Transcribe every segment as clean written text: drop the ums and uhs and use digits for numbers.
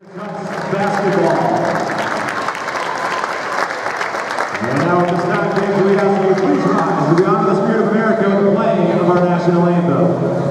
Tufts basketball. And now at this time, James, we ask you please rise to the honor of the Spirit of America with the playing of our national anthem.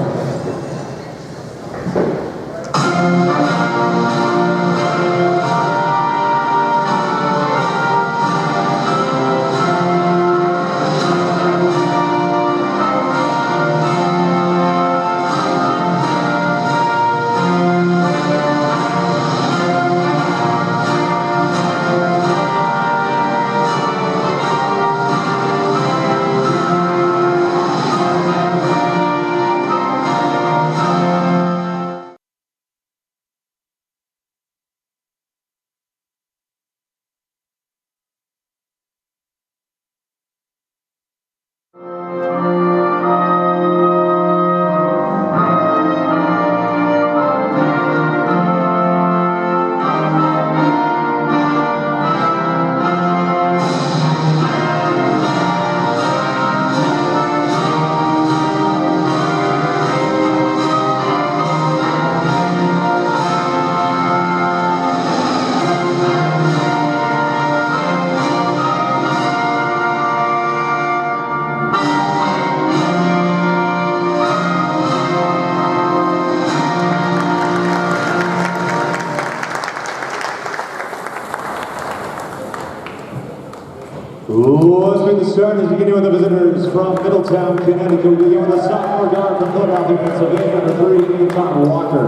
Let's make the starters, beginning with the visitors from Middletown, Connecticut. We begin with a sophomore guard from Philadelphia, Pennsylvania, number 3, Anton Walker.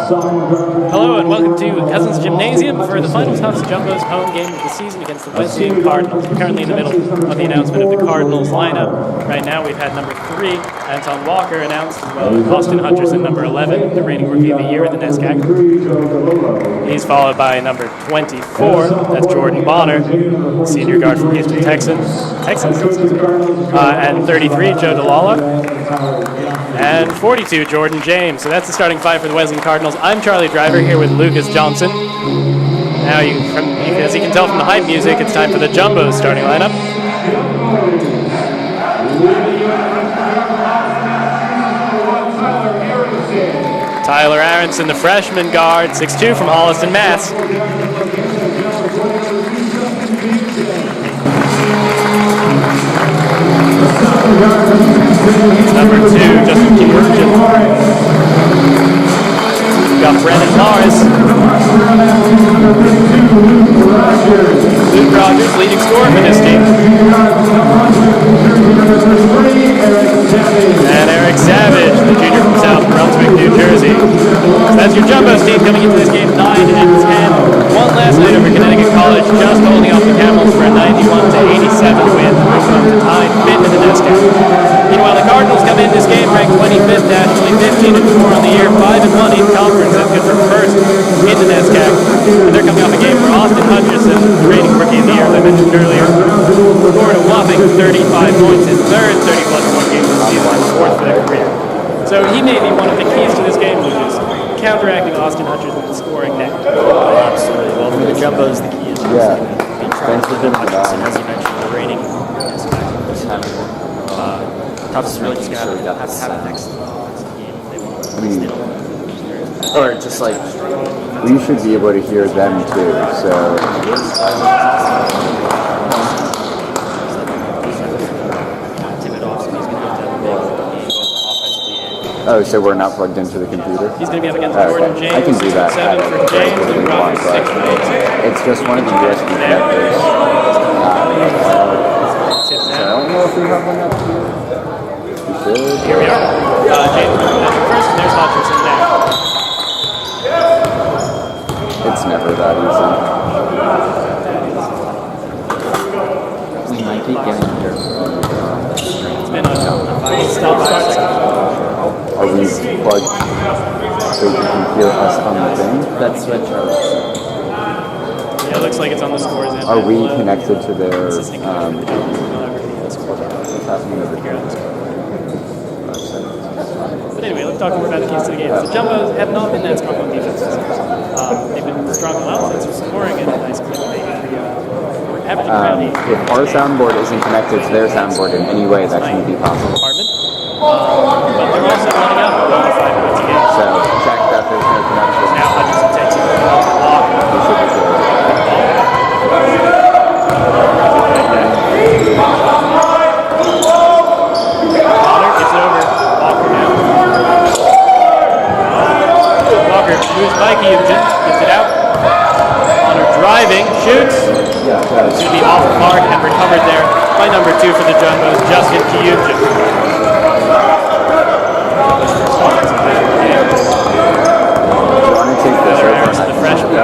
Hello and welcome to Cousins Gymnasium for the final Tufts Jumbo's home game of the season against the Wesleyan Cardinals. We're currently in the middle of the announcement of the Cardinals lineup. Right now we've had number 3, Anton Walker, announced, as well as Austin Hutcherson, number 11, the reigning rookie of the year in the NESCAC. He's followed by number 24, that's Jordan Bonner, senior guard from Houston Texans. And 33, Joe DeLala. And 42, Jordan James. So that's the starting 5 for the Wesleyan Cardinals. I'm Charlie Driver here with Lucas Johnson. Now, as you can tell from the hype music, it's time for the Jumbo's starting lineup. Tyler Aronson, the freshman guard, 6'2", from Holliston, Mass. Number 2, Justin Kimurchin. We've got Brandon Morris. Luke Rogers, leading scorer for this team. And Eric Savage, the junior from South Brunswick, New Jersey. So that's your Jumbo's team coming into this game 9 and 10. One last night over Connecticut College, just holding off the Camels for a 91-87 win, moving on to tied 5th in the NESCAC. Meanwhile, the Cardinals come in this game ranked 25th nationally, 15-4 on the year, 5-1 in conference. That's good for first in the NESCAC. And they're coming off a game where Austin Hutcherson, the reigning rookie of the year, as I mentioned earlier, scored a whopping 35 points, his third 30-plus point game of the season, and fourth for their career. So he may be one of the keys to this game, which is counteracting Austin Hutcherson's scoring net. Absolutely. Well, for the Jumbos, the key is being trying to win Hutcherson, as you mentioned, the reigning Tufts is really just going to have an excellent game. Or just like, we should be able to hear them too, so. Oh, so we're not plugged into the computer? He's going to be up against Jordan James. I can do that. 7 for James, and Rogers 6 for James. It's just one of the USB connectors. So I don't know if we have one up here. We should. Here we are. James first, there's Hutcherson now. It's never that easy. We might be getting here. It's been a stop. Are we plugged so you can hear us on the thing? That's what Charlie said. Yeah, it looks like it's on the scores end. Are we connected to their, what's happening over here? But anyway, let's talk more about the keys to the game. So Jumbos have not been that strong on defense. They've been strong on offense for scoring at a nice clip. Averaging around 8. If our soundboard isn't connected to their soundboard in any way, that shouldn't be possible. But they're also running up over 5 points a game. So check that there's no connection. Now Hutcherson takes it off the block. We should be good. Bonner gets it over. Walker now. Walker moves by Kyujin, gets it out. Bonner driving, shoots. Yeah, It's going to be off the mark and recovered there by number 2 for the Jumbos, Justin Kyujin. The freshman.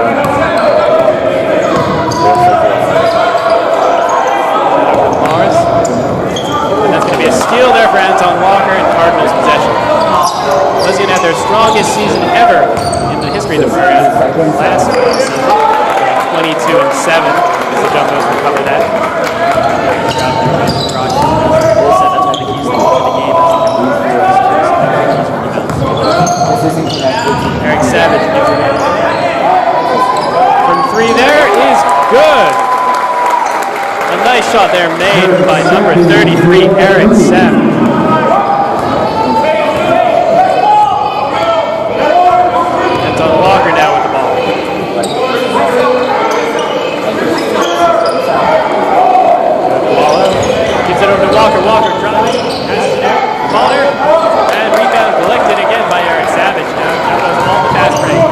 Morris. And that's going to be a steal there for Anton Walker and Cardinals possession. Wesleyan had their strongest season ever in the history of the program last season, 22-7, as the Jumbos recover that. Eric Savage gives it in. From 3 there is good. A nice shot there made by number 33, Eric Savage. Anton Walker now with the ball. Gives it over to Walker. Walker drives. Passes it out. Bonner. And rebound collected again by Eric Savage. Now Jumbos on the fast break.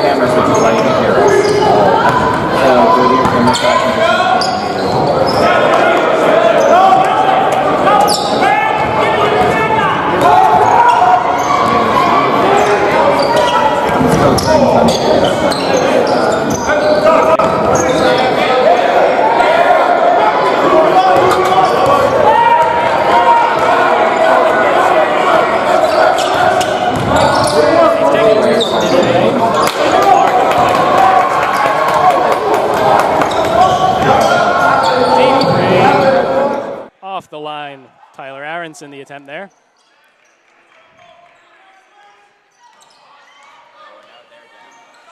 cameras would allow you to hear us. So go to your camera shot and off the line, Tyler Aronson, the attempt there.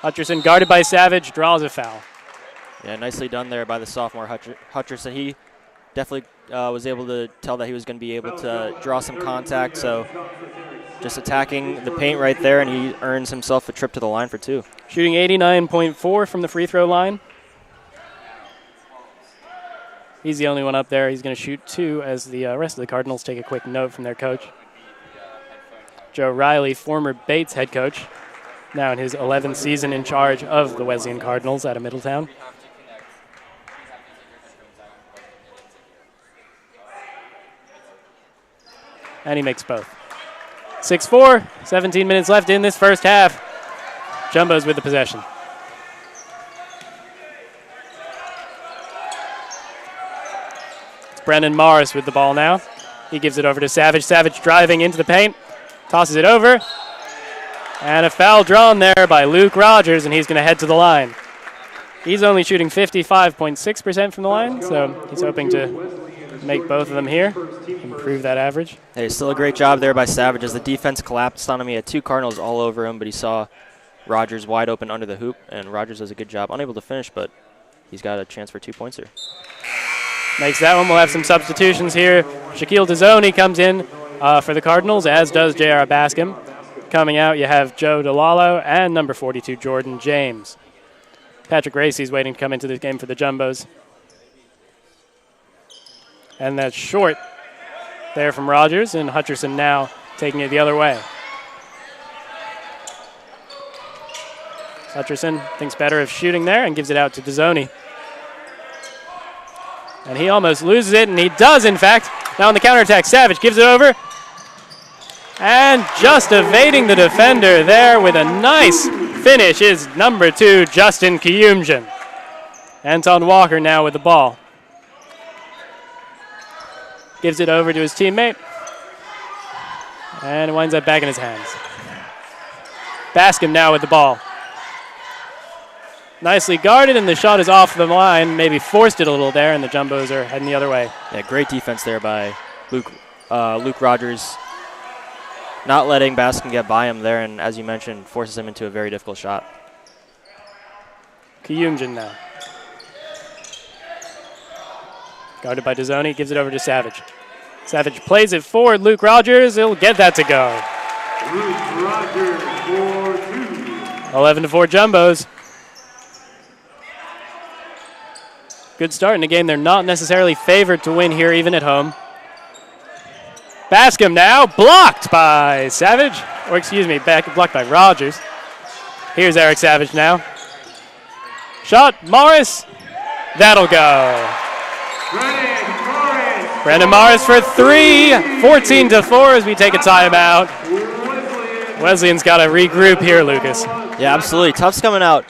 Hutcherson guarded by Savage, draws a foul. Yeah, nicely done there by the sophomore Hutcherson. He definitely was able to tell that he was going to be able to draw some contact, so just attacking the paint right there, and he earns himself a trip to the line for 2. Shooting 89.4 from the free throw line. He's the only one up there. He's going to shoot 2 as the rest of the Cardinals take a quick note from their coach. Joe Riley, former Bates head coach, now in his 11th season in charge of the Wesleyan Cardinals out of Middletown. And he makes both. 6-4, 17 minutes left in this first half. Jumbo's with the possession. It's Brendan Morris with the ball now. He gives it over to Savage. Savage driving into the paint, tosses it over. And a foul drawn there by Luke Rogers, and he's going to head to the line. He's only shooting 55.6% from the line, so he's hoping to make both of them here, improve that average. Hey, still a great job there by Savage as the defense collapsed on him. He had 2 Cardinals all over him, but he saw Rogers wide open under the hoop, and Rogers does a good job. Unable to finish, but he's got a chance for 2 points here. Makes that one. We'll have some substitutions here. Shaquille Dezzoni comes in for the Cardinals, as does J.R. Bascom. Coming out, you have Joe DeLallo and number 42, Jordan James. Patrick Racy's waiting to come into this game for the Jumbos. And that's short there from Rogers, and Hutcherson now taking it the other way. Hutcherson thinks better of shooting there and gives it out to Dezzoni. And he almost loses it, and he does, in fact. Now on the counterattack, Savage gives it over. And just evading the defender there with a nice finish is number 2, Justin Kiyumjan. Anton Walker now with the ball. Gives it over to his teammate. And it winds up back in his hands. Bascom now with the ball. Nicely guarded, and the shot is off the line. Maybe forced it a little there, and the Jumbos are heading the other way. Yeah, great defense there by Luke Rogers. Not letting Bascom get by him there, and as you mentioned, forces him into a very difficult shot. Kiyumjan now. Guarded by Dezzoni, gives it over to Savage. Savage plays it forward. Luke Rogers, he'll get that to go. Luke Rogers for 2. 11-4 Jumbos. Good start in a game they're not necessarily favored to win here, even at home. Bascom now, blocked by Savage. Or excuse me, blocked by Rogers. Here's Eric Savage now. Shot, Morris. That'll go. Brendan Morris for 3. 14-4 as we take a timeout. Wesleyan's got to regroup here, Lucas. Yeah, absolutely. Tufts coming out,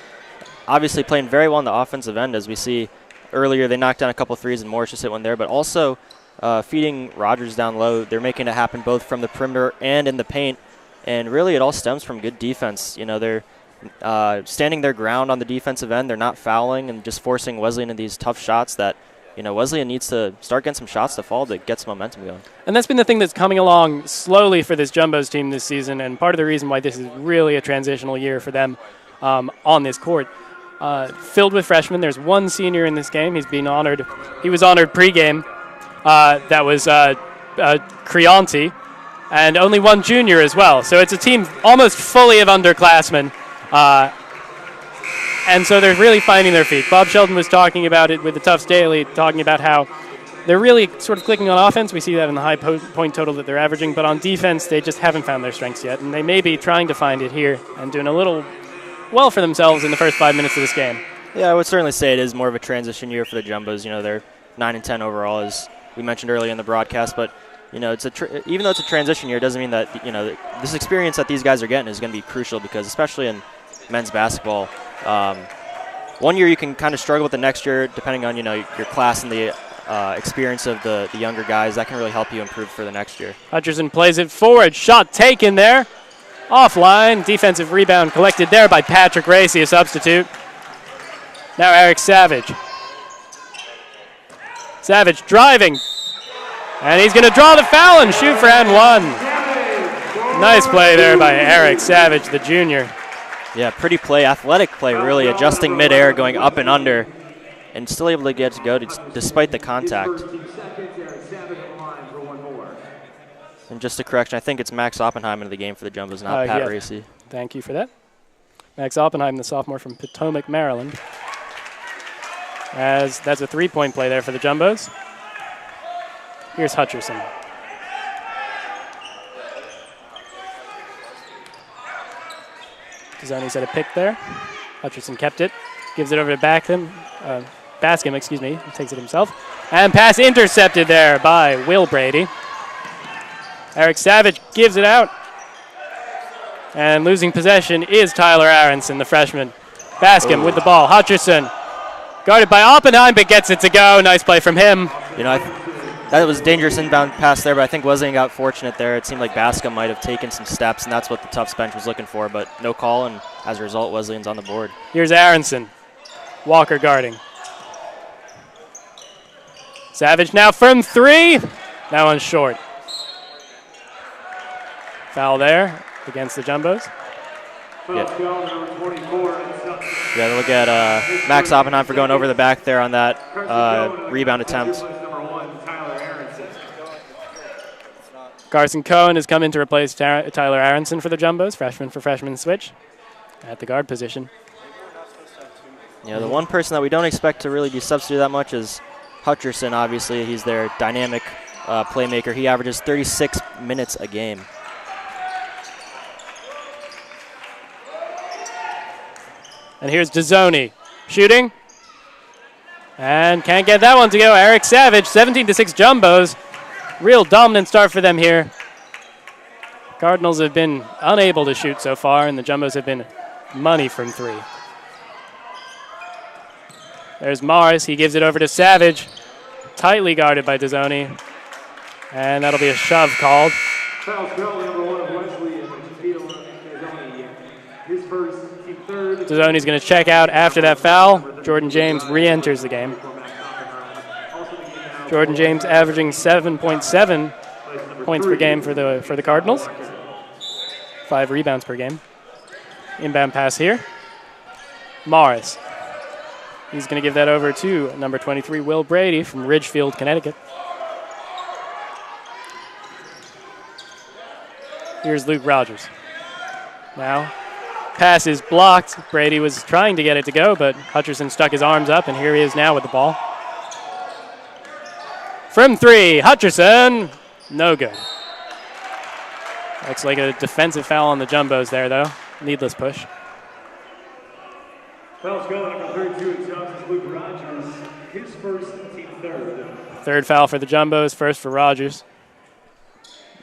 obviously playing very well on the offensive end, as we see earlier. They knocked down a couple threes, and Morris just hit one there, but also feeding Rogers down low. They're making it happen both from the perimeter and in the paint, and really it all stems from good defense. You know, they're standing their ground on the defensive end. They're not fouling and just forcing Wesleyan into these tough shots that, you know, Wesleyan needs to start getting some shots to fall to get some momentum going. And that's been the thing that's coming along slowly for this Jumbos team this season, and part of the reason why this is really a transitional year for them on this court. Filled with freshmen. There's one senior in this game. He's being honored. He was honored pregame. That was Creonti, and only one junior as well. So it's a team almost fully of underclassmen. And so they're really finding their feet. Bob Sheldon was talking about it with the Tufts Daily, talking about how they're really sort of clicking on offense. We see that in the high point total that they're averaging. But on defense, they just haven't found their strengths yet. And they may be trying to find it here and doing a little well for themselves in the first 5 minutes of this game. Yeah, I would certainly say it is more of a transition year for the Jumbos. You know, they're 9-10 overall, as we mentioned earlier in the broadcast. But you know, even though it's a transition year, it doesn't mean that this experience that these guys are getting is going to be crucial, because especially in men's basketball, one year you can kind of struggle with the next year depending on your class and the experience of the younger guys. That can really help you improve for the next year. Hutcherson plays it forward. Shot taken there. Offline. Defensive rebound collected there by Patrick Racy, a substitute. Now Eric Savage. Savage driving. And he's going to draw the foul and shoot for and one. Nice play there by Eric Savage, the junior. Yeah, pretty play, athletic play, really, adjusting midair, going up and under, and still able to get to go despite the contact. And just a correction, I think it's Max Oppenheim in the game for the Jumbos, not Pat Racy. Thank you for that. Max Oppenheim, the sophomore from Potomac, Maryland. As that's a three-point play there for the Jumbos. Here's Hutcherson. Tizzoni set a pick there. Hutcherson kept it. Gives it over to Bascom. He takes it himself. And pass intercepted there by Will Brady. Eric Savage gives it out. And losing possession is Tyler Aronson, the freshman. Bascom with the ball. Hutcherson guarded by Oppenheim, but gets it to go. Nice play from him. You know, that was a dangerous inbound pass there, but I think Wesleyan got fortunate there. It seemed like Bascom might have taken some steps, and that's what the Tufts bench was looking for, but no call, and as a result, Wesleyan's on the board. Here's Aronson. Walker guarding. Savage now from three. That one's short. Foul there against the Jumbos. Yeah, look at Max Oppenheim for going over the back there on that rebound attempt. Carson Cohen has come in to replace Tyler Aronson for the Jumbos, freshman for freshman switch at the guard position. Yeah, the one person that we don't expect to really be substituted that much is Hutcherson, obviously. He's their dynamic playmaker. He averages 36 minutes a game. And here's Tizzoni shooting. And can't get that one to go. Eric Savage, 17-6 Jumbos. Real dominant start for them here. Cardinals have been unable to shoot so far, and the Jumbos have been money from three. There's Morris. He gives it over to Savage. Tightly guarded by Tizzoni. And that'll be a shove called. Tizzoni's going to check out after that foul. Jordan James re-enters the game. Jordan James averaging 7.7 points per game for the Cardinals. 5 rebounds per game. Inbound pass here. Morris. He's going to give that over to number 23, Will Brady from Ridgefield, Connecticut. Here's Luke Rogers. Now, pass is blocked. Brady was trying to get it to go, but Hutcherson stuck his arms up, and here he is now with the ball. From three, Hutcherson, no good. Looks like a defensive foul on the Jumbos there, though. Needless push. Foul's going number 32 in Tufts, Luke Rogers. His first, team third. Third foul for the Jumbos, first for Rogers.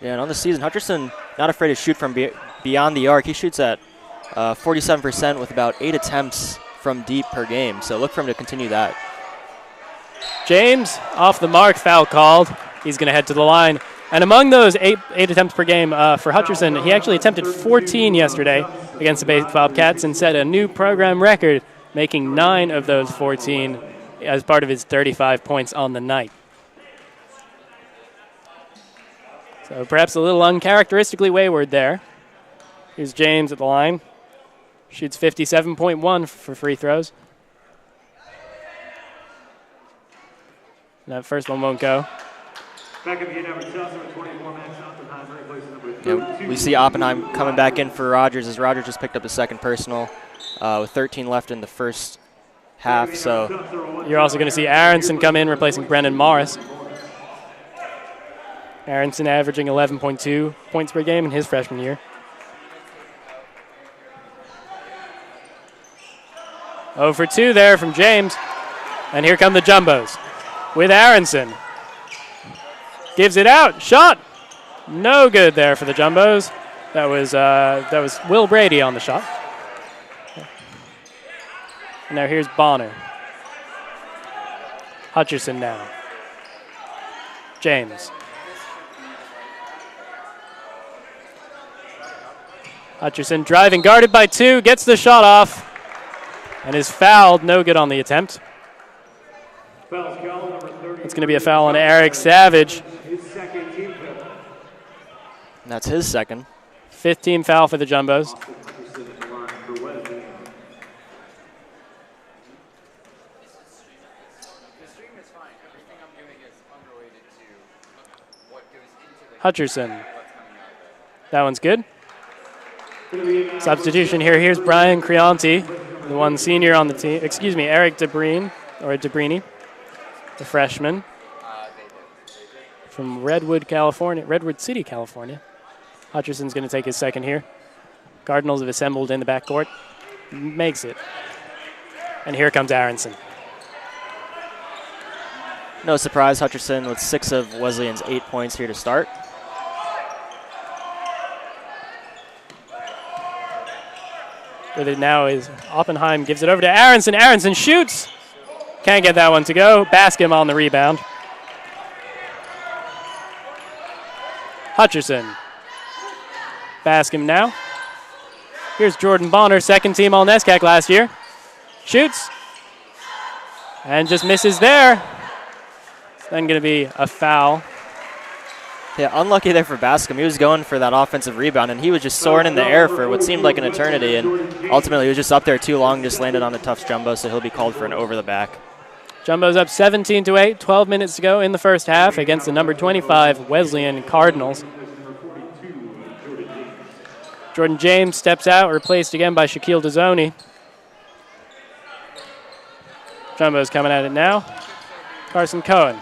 Yeah, and on the season, Hutcherson not afraid to shoot from beyond the arc. He shoots at 47% with about 8 attempts from deep per game, so look for him to continue that. James, off the mark, foul called. He's going to head to the line. And among those eight attempts per game for Hutcherson, he actually attempted 14 yesterday against the Bay Bobcats and set a new program record, making 9 of those 14 as part of his 35 points on the night. So perhaps a little uncharacteristically wayward there. Here's James at the line. Shoots 57.1 for free throws. That first one won't go. Back in the game, number 24, Max Oppenheim, replaces number 32. We see Oppenheim coming back in for Rogers, as Rogers just picked up his second personal with 13 left in the first half. So you're also going to see Aronson come in, replacing Brendan Morris. Aronson averaging 11.2 points per game in his freshman year. 0 for 2 there from James. And here come the Jumbos with Aronson. Gives it out. Shot. No good there for the Jumbos. That was Will Brady on the shot. Now here's Bonner. Hutcherson now. James. Hutcherson driving, guarded by 2, gets the shot off, and is fouled. No good on the attempt. It's going to be a foul on Eric Savage. That's his second. 5th team foul for the Jumbos. Hutcherson. That one's good. Substitution here. Here's Brian Creanti, the one senior on the team. Excuse me, Eric Debrini, the freshman from Redwood City, California. Hutcherson's going to take his second here. Cardinals have assembled in the backcourt. Makes it. And here comes Aronson. No surprise, Hutcherson with 6 of Wesleyan's 8 points here to start. With it now is Oppenheim, gives it over to Aronson. Aronson shoots. Can't get that one to go. Bascom on the rebound. Hutcherson. Bascom now. Here's Jordan Bonner, 2nd team All-NESCAC last year. Shoots. And just misses there. It's then going to be a foul. Yeah, unlucky there for Bascom. He was going for that offensive rebound, and he was just soaring in the air for what seemed like an eternity, and ultimately he was just up there too long, just landed on the Tufts Jumbo, so he'll be called for an over the back. Jumbo's up 17-8, 12 minutes to go in the first half against the number 25 Wesleyan Cardinals. Jordan James steps out, replaced again by Shaquille Dezzoni. Jumbo's coming at it now. Carson Cohen.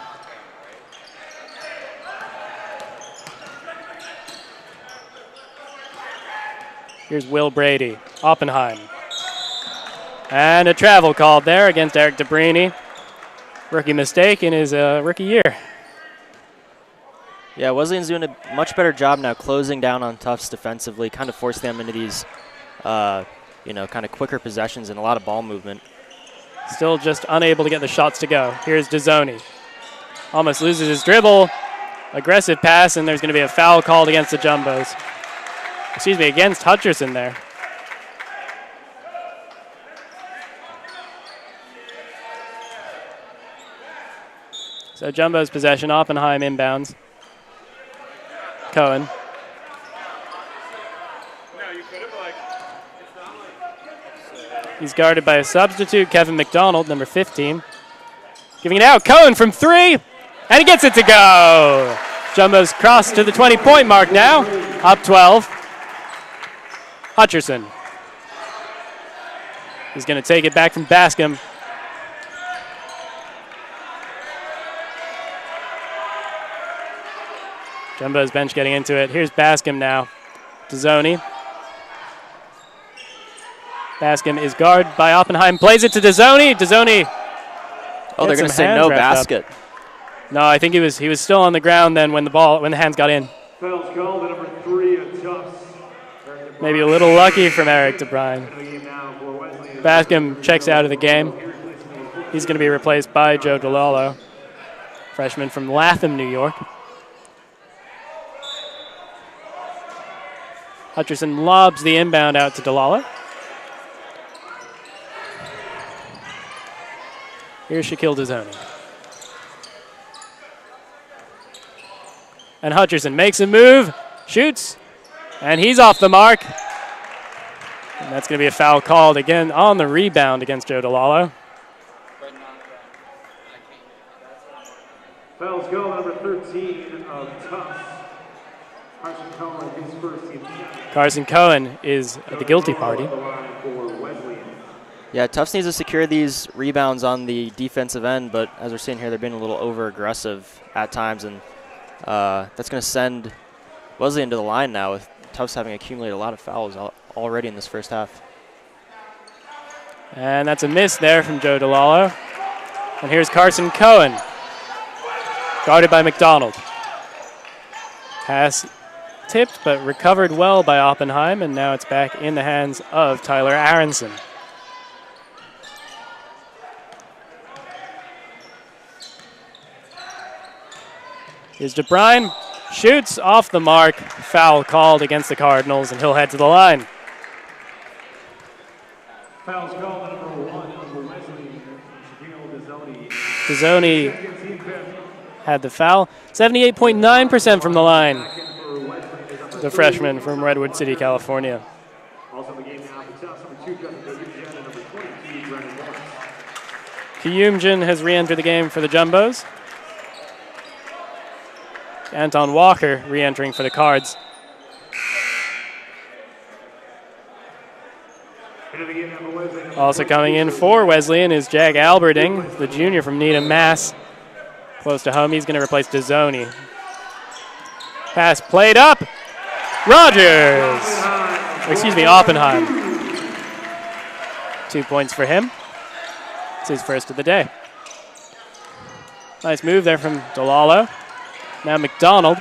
Here's Will Brady, Oppenheim. And a travel called there against Eric Debrini. Rookie mistake in his rookie year. Yeah, Wesleyan's doing a much better job now closing down on Tufts defensively, kind of forcing them into these, kind of quicker possessions and a lot of ball movement. Still just unable to get the shots to go. Here's Dezzoni. Almost loses his dribble. Aggressive pass, and there's going to be a foul called against the Jumbos. Excuse me, against Hutcherson there. So Jumbo's possession, Oppenheim inbounds. Cohen. He's guarded by a substitute, Kevin McDonald, number 15. Giving it out, Cohen from 3, and he gets it to go. Jumbo's crossed to the 20-point mark now, up 12. Hutcherson. He's going to take it back from Bascom. Jumbo's bench getting into it. Here's Bascom now. Dezzoni. Bascom is guarded by Oppenheim. Plays it to Dezzoni. Dezzoni. Oh, they're going to say no basket. No, I think he was still on the ground then when the hands got in. Fouls called, number 3 at Tufts. Maybe a little lucky from Eric DeBrine. Bascom checks out of the game. He's going to be replaced by Joe DeLallo, freshman from Latham, New York. Hutcherson lobs the inbound out to DeLallo. Here's Shaquille Dezzoni. And Hutcherson makes a move, shoots, and he's off the mark. And that's going to be a foul called again on the rebound against Joe DeLallo. Fouls called, number 13 of Tufts. Carson Cohen, his first team. Carson Cohen is at the guilty party. Yeah, Tufts needs to secure these rebounds on the defensive end, but as we're seeing here, they're being a little over-aggressive at times, and that's going to send Wesleyan to the line now with Tufts having accumulated a lot of fouls already in this first half. And that's a miss there from Joe DeLallo. And here's Carson Cohen, guarded by McDonald. Pass tipped, but recovered well by Oppenheim, and now it's back in the hands of Tyler Aronson. Here's DeBrine, shoots off the mark, foul called against the Cardinals, and he'll head to the line. Fouls called number 1 on Wesleyan. Dezzoni had the foul. 78.9% from the line. The freshman from Redwood City, California. Also the game now for Tufts, number 2, Kiyumjin, and number 22, Brennan Morris. Kiyumjin has re-entered the game for the Jumbos. Anton Walker re-entering for the Cards. Also coming in for Wesleyan is Jag Alberding, the junior from Needham, Mass. Close to home, he's going to replace Dezzoni. Pass played up. Rogers! Excuse me, Oppenheim. 2 points for him. It's his first of the day. Nice move there from DeLallo. Now McDonald.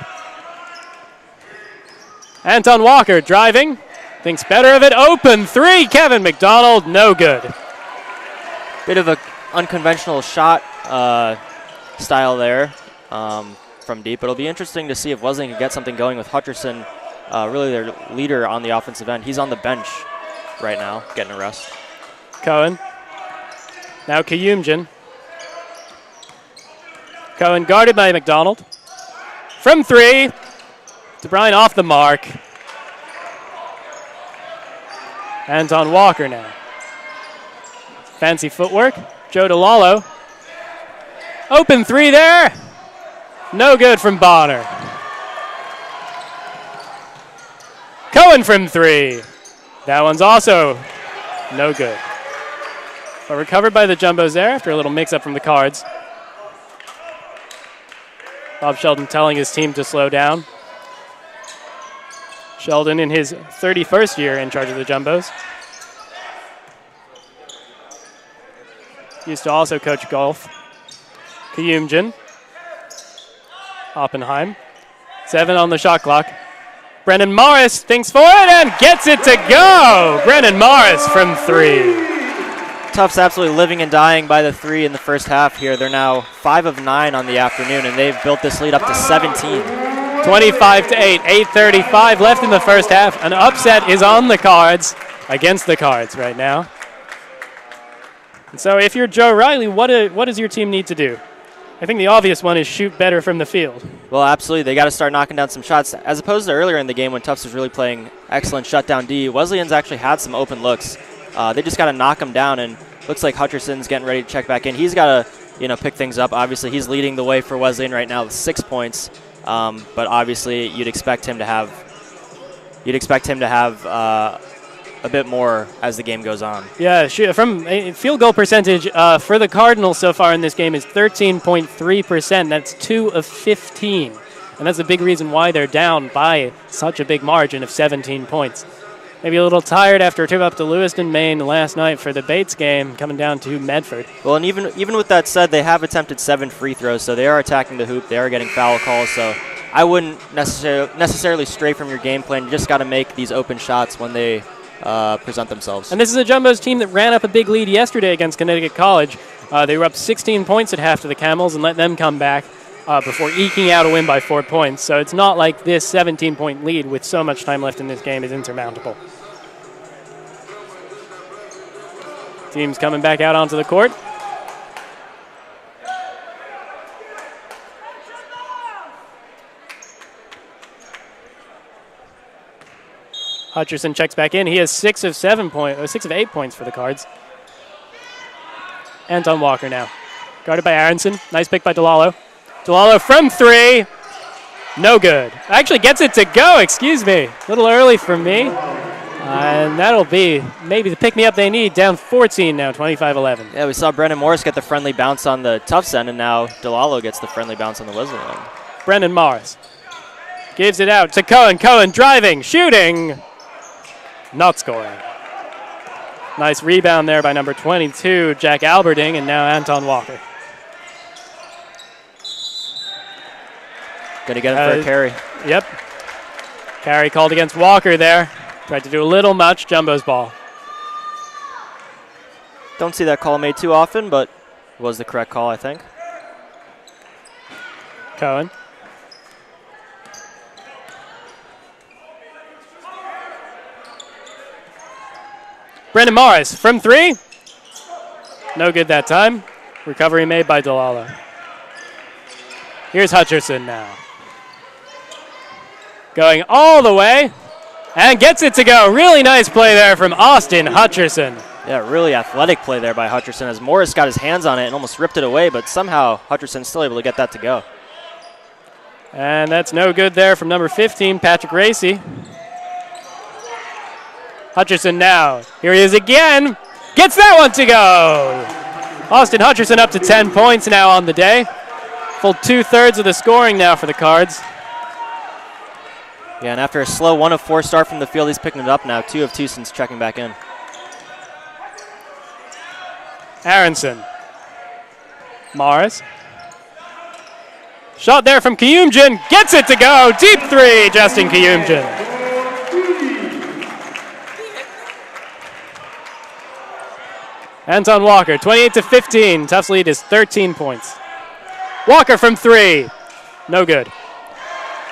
Anton Walker driving. Thinks better of it. Open three. Kevin McDonald, no good. Bit of an unconventional shot style there from deep. But it'll be interesting to see if Wesleyan can get something going with Hutcherson, really their leader on the offensive end. He's on the bench right now, getting a rest. Cohen. Now Kiyumjin. Cohen guarded by McDonald. From three. DeBrine off the mark. Anton Walker now. Fancy footwork. Joe DeLallo. Open three there. No good from Bonner. Cohen from three. That one's also no good. But recovered by the Jumbos there after a little mix-up from the Cards. Bob Sheldon telling his team to slow down. Sheldon in his 31st year in charge of the Jumbos. Used to also coach golf. Kiyumjin. Oppenheim. 7 on the shot clock. Brennan Morris thinks for it and gets it to go. Brennan Morris from three. Tufts absolutely living and dying by the three in the first half here. They're now 5 of 9 on the afternoon, and they've built this lead up to 17. 25-8, 8:35 left in the first half. An upset is on the Cards, against the Cards right now. And so if you're Joe Riley, what does your team need to do? I think the obvious one is shoot better from the field. Well, absolutely. They got to start knocking down some shots. As opposed to earlier in the game when Tufts was really playing excellent shutdown D, Wesleyan's actually had some open looks. They just got to knock them down, and looks like Hutcherson's getting ready to check back in. He's got to, pick things up. Obviously, he's leading the way for Wesleyan right now with 6 points. But obviously, you'd expect him to have a bit more as the game goes on. Yeah, from field goal percentage for the Cardinals so far in this game is 13.3%. That's 2 of 15. And that's a big reason why they're down by such a big margin of 17 points. Maybe a little tired after a trip up to Lewiston, Maine last night for the Bates game, coming down to Medford. Well, and even with that said, they have attempted 7 free throws, so they are attacking the hoop. They are getting foul calls, so I wouldn't necessarily stray from your game plan. You just got to make these open shots when they present themselves. And this is a Jumbos team that ran up a big lead yesterday against Connecticut College. They were up 16 points at half to the Camels and let them come back before eking out a win by 4 points. So it's not like this 17-point lead with so much time left in this game is insurmountable. Teams coming back out onto the court. Hutcherson checks back in. He has 6 of 8 points for the Cards. Anton Walker now. Guarded by Aronson. Nice pick by DeLallo. DeLallo from three. No good. Actually gets it to go, excuse me. A little early for me. And that'll be maybe the pick-me-up they need. Down 14 now, 25-11. Yeah, we saw Brennan Morris get the friendly bounce on the Tufts end, and now DeLallo gets the friendly bounce on the Wesleyan end. Brennan Morris gives it out to Cohen. Cohen driving, shooting, not scoring. Nice rebound there by number 22, Jack Alberding, and now Anton Walker. Going to get him for a carry. Yep. Carry called against Walker there. Tried to do a little much. Jumbo's ball. Don't see that call made too often, but it was the correct call, I think. Cohen. Brendan Morris from 3. No good that time. Recovery made by Delalo. Here's Hutcherson now. Going all the way and gets it to go. Really nice play there from Austin Hutcherson. Yeah, really athletic play there by Hutcherson as Morris got his hands on it and almost ripped it away, but somehow Hutcherson's still able to get that to go. And that's no good there from number 15, Patrick Racy. Hutcherson now. Here he is again. Gets that one to go. Austin Hutcherson up to 10 points now on the day. Full 2/3 of the scoring now for the Cards. Yeah, and after a slow 1 of 4 start from the field, he's picking it up now. 2 of 2 since checking back in. Aronson. Morris. Shot there from Kiyumjin. Gets it to go. Deep 3, Justin Kiyumjin. Anton Walker, 28-15. Tufts lead is 13 points. Walker from 3. No good.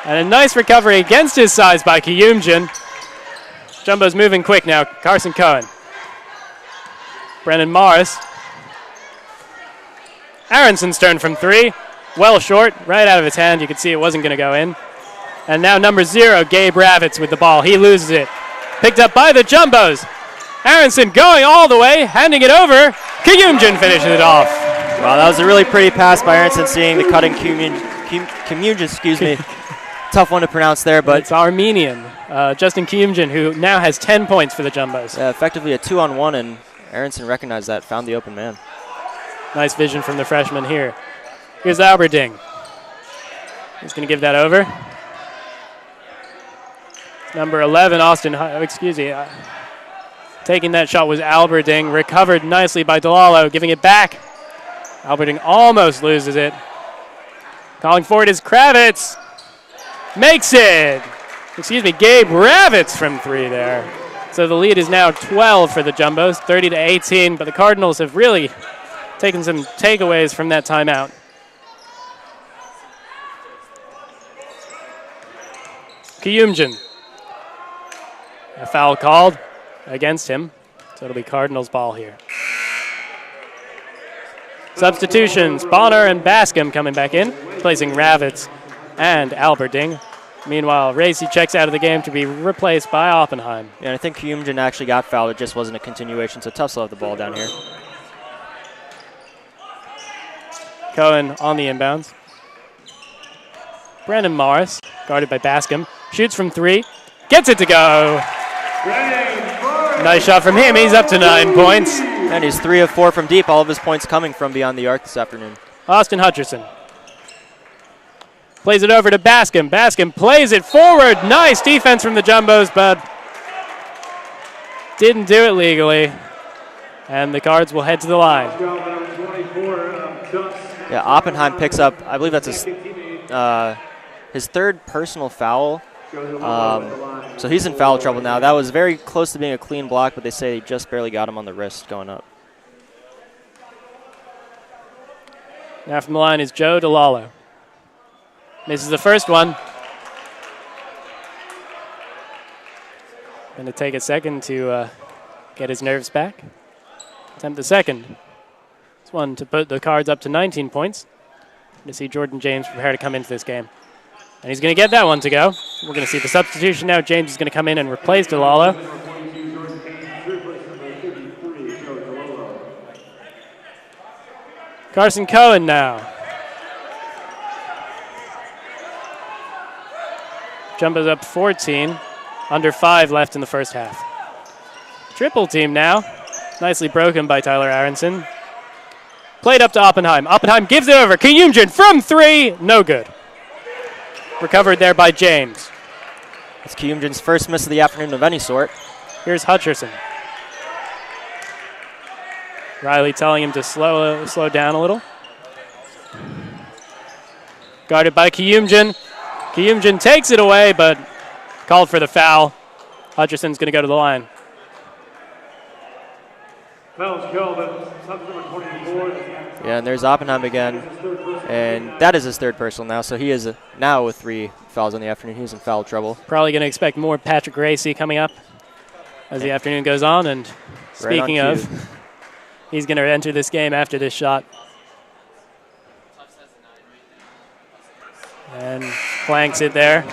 And a nice recovery against his size by Kiyumjin. Jumbo's moving quick now. Carson Cohen. Brendan Morris. Aronson's turn from 3. Well short, right out of his hand. You could see it wasn't going to go in. And now number 0, Gabe Ravitz with the ball. He loses it. Picked up by the Jumbos. Aronson going all the way, handing it over. Kiyumjin finishes it off. Wow, that was a really pretty pass by Aronson, seeing the cutting Kiyumjin, excuse me. Tough one to pronounce there, but it's Armenian, Justin Kiyumjin, who now has 10 points for the Jumbos. Effectively a 2-on-1, and Aronson recognized that, found the open man. Nice vision from the freshman here. Here's Alberding. He's going to give that over. Number 11, Austin, taking that shot was Alberding. Recovered nicely by Delalo, giving it back. Alberding almost loses it. Calling for it is Kravitz. Makes it. Gabe Ravitz from 3 there. So the lead is now 12 for the Jumbos, 30-18, but the Cardinals have really taken some takeaways from that timeout. Kiyumjin. A foul called against him, so it'll be Cardinals ball here. Substitutions, Bonner and Bascom coming back in, placing Ravitz and Alberding. Meanwhile, Racy checks out of the game to be replaced by Oppenheim. Yeah, and I think Kiyumjin actually got fouled. It just wasn't a continuation, so Tufts will have the ball down here. Cohen on the inbounds. Brandon Morris, guarded by Bascom, shoots from 3, gets it to go. Nice shot from him. He's up to 9 points. And he's 3 of 4 from deep. All of his points coming from beyond the arc this afternoon. Austin Hutcherson plays it over to Bascom. Bascom plays it forward. Nice defense from the Jumbos, but didn't do it legally. And the Cards will head to the line. Yeah, Oppenheim picks up, I believe that's his 3rd personal foul. So he's in foul trouble now. That was very close to being a clean block, but they say he just barely got him on the wrist going up. Now from the line is Joe Delalo. Misses the first one. Going to take a second to get his nerves back. Attempt the second. This one to put the Cards up to 19 points. To see Jordan James prepare to come into this game. And he's going to get that one to go. We're going to see the substitution now. James is going to come in and replace Delalo. Carson Cohen now. Jumbo's up 14. Under 5 left in the first half. Triple team now. Nicely broken by Tyler Aronson. Played up to Oppenheim. Oppenheim gives it over. Kiyumjin from 3. No good. Recovered there by James. It's Kiyumjin's first miss of the afternoon of any sort. Here's Hutcherson. Riley telling him to slow down a little. Guarded by Kiyumjin. Kiyumjin takes it away, but called for the foul. Hutcherson's going to go to the line. Yeah, and there's Oppenheim again. And that is his third personal now, so he is now with 3 fouls on the afternoon. He's in foul trouble. Probably going to expect more Patrick Gracie coming up as the afternoon goes on. And speaking of, he's going to enter this game after this shot. And flanks it there.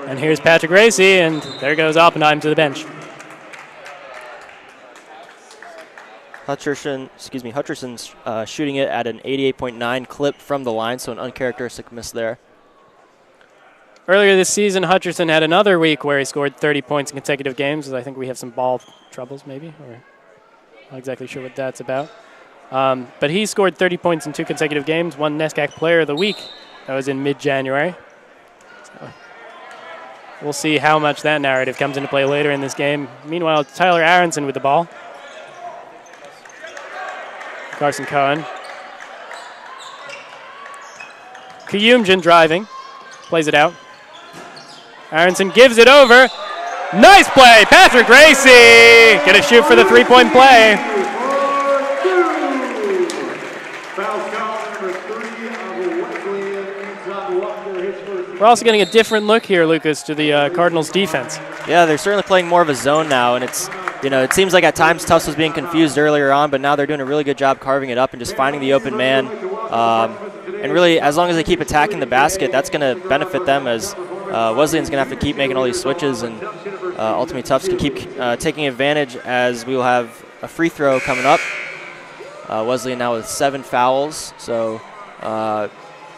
And here's Patrick Gracie, and there goes Oppenheim to the bench. Hutcherson's shooting it at an 88.9 clip from the line, so an uncharacteristic miss there. Earlier this season, Hutcherson had another week where he scored 30 points in consecutive games. I think we have some ball troubles, maybe, or not exactly sure what that's about. But he scored 30 points in 2 consecutive games, won NESCAC Player of the Week. That was in mid-January. So we'll see how much that narrative comes into play later in this game. Meanwhile, Tyler Aronson with the ball. Carson Cohen. Kiyumjin driving. Plays it out. Aronson gives it over. Nice play. Patrick Gracie going to shoot for the 3-point play. We're also getting a different look here, Lucas, to the Cardinals defense. Yeah, they're certainly playing more of a zone now, and it's, it seems like at times Tufts was being confused earlier on, but now they're doing a really good job carving it up and just finding the open man. And really, as long as they keep attacking the basket, that's going to benefit them, as Wesleyan's going to have to keep making all these switches, and ultimately Tufts can keep taking advantage, as we will have a free throw coming up. Wesleyan now with 7 fouls, so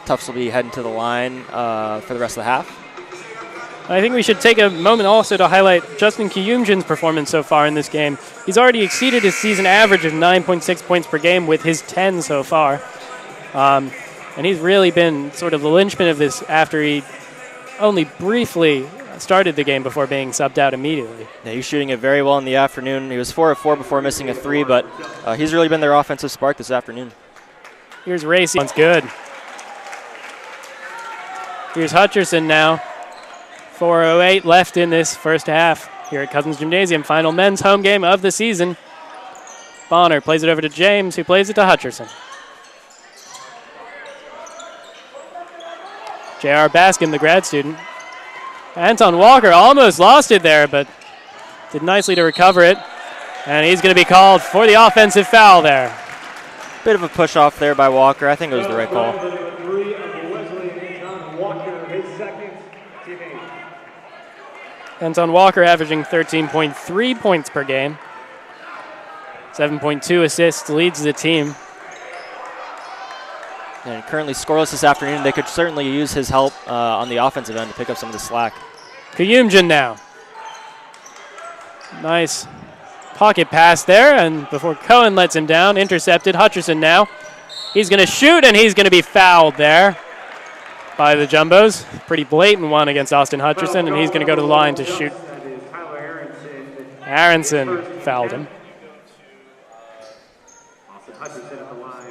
Tufts will be heading to the line for the rest of the half. I think we should take a moment also to highlight Justin Kiyumjin's performance so far in this game. He's already exceeded his season average of 9.6 points per game with his 10 so far. And he's really been sort of the linchpin of this after he only briefly started the game before being subbed out immediately. Yeah, he's shooting it very well in the afternoon. He was 4 of 4 before missing a 3, but he's really been their offensive spark this afternoon. Here's Racy. That's good. Here's Hutcherson now. 4:08 left in this first half here at Cousins Gymnasium. Final men's home game of the season. Bonner plays it over to James, who plays it to Hutcherson. J.R. Baskin, the grad student. Anton Walker almost lost it there, but did nicely to recover it. And he's going to be called for the offensive foul there. Bit of a push off there by Walker. I think it was the right call. Anton Walker averaging 13.3 points per game. 7.2 assists, leads the team. And currently scoreless this afternoon. They could certainly use his help on the offensive end to pick up some of the slack. Kiyumjin now. Nice pocket pass there, and before Cohen lets him down, intercepted. Hutcherson now. He's going to shoot, and he's going to be fouled there by the Jumbos. Pretty blatant one against Austin Hutcherson, and he's going to go to the line to shoot. Aronson fouled him.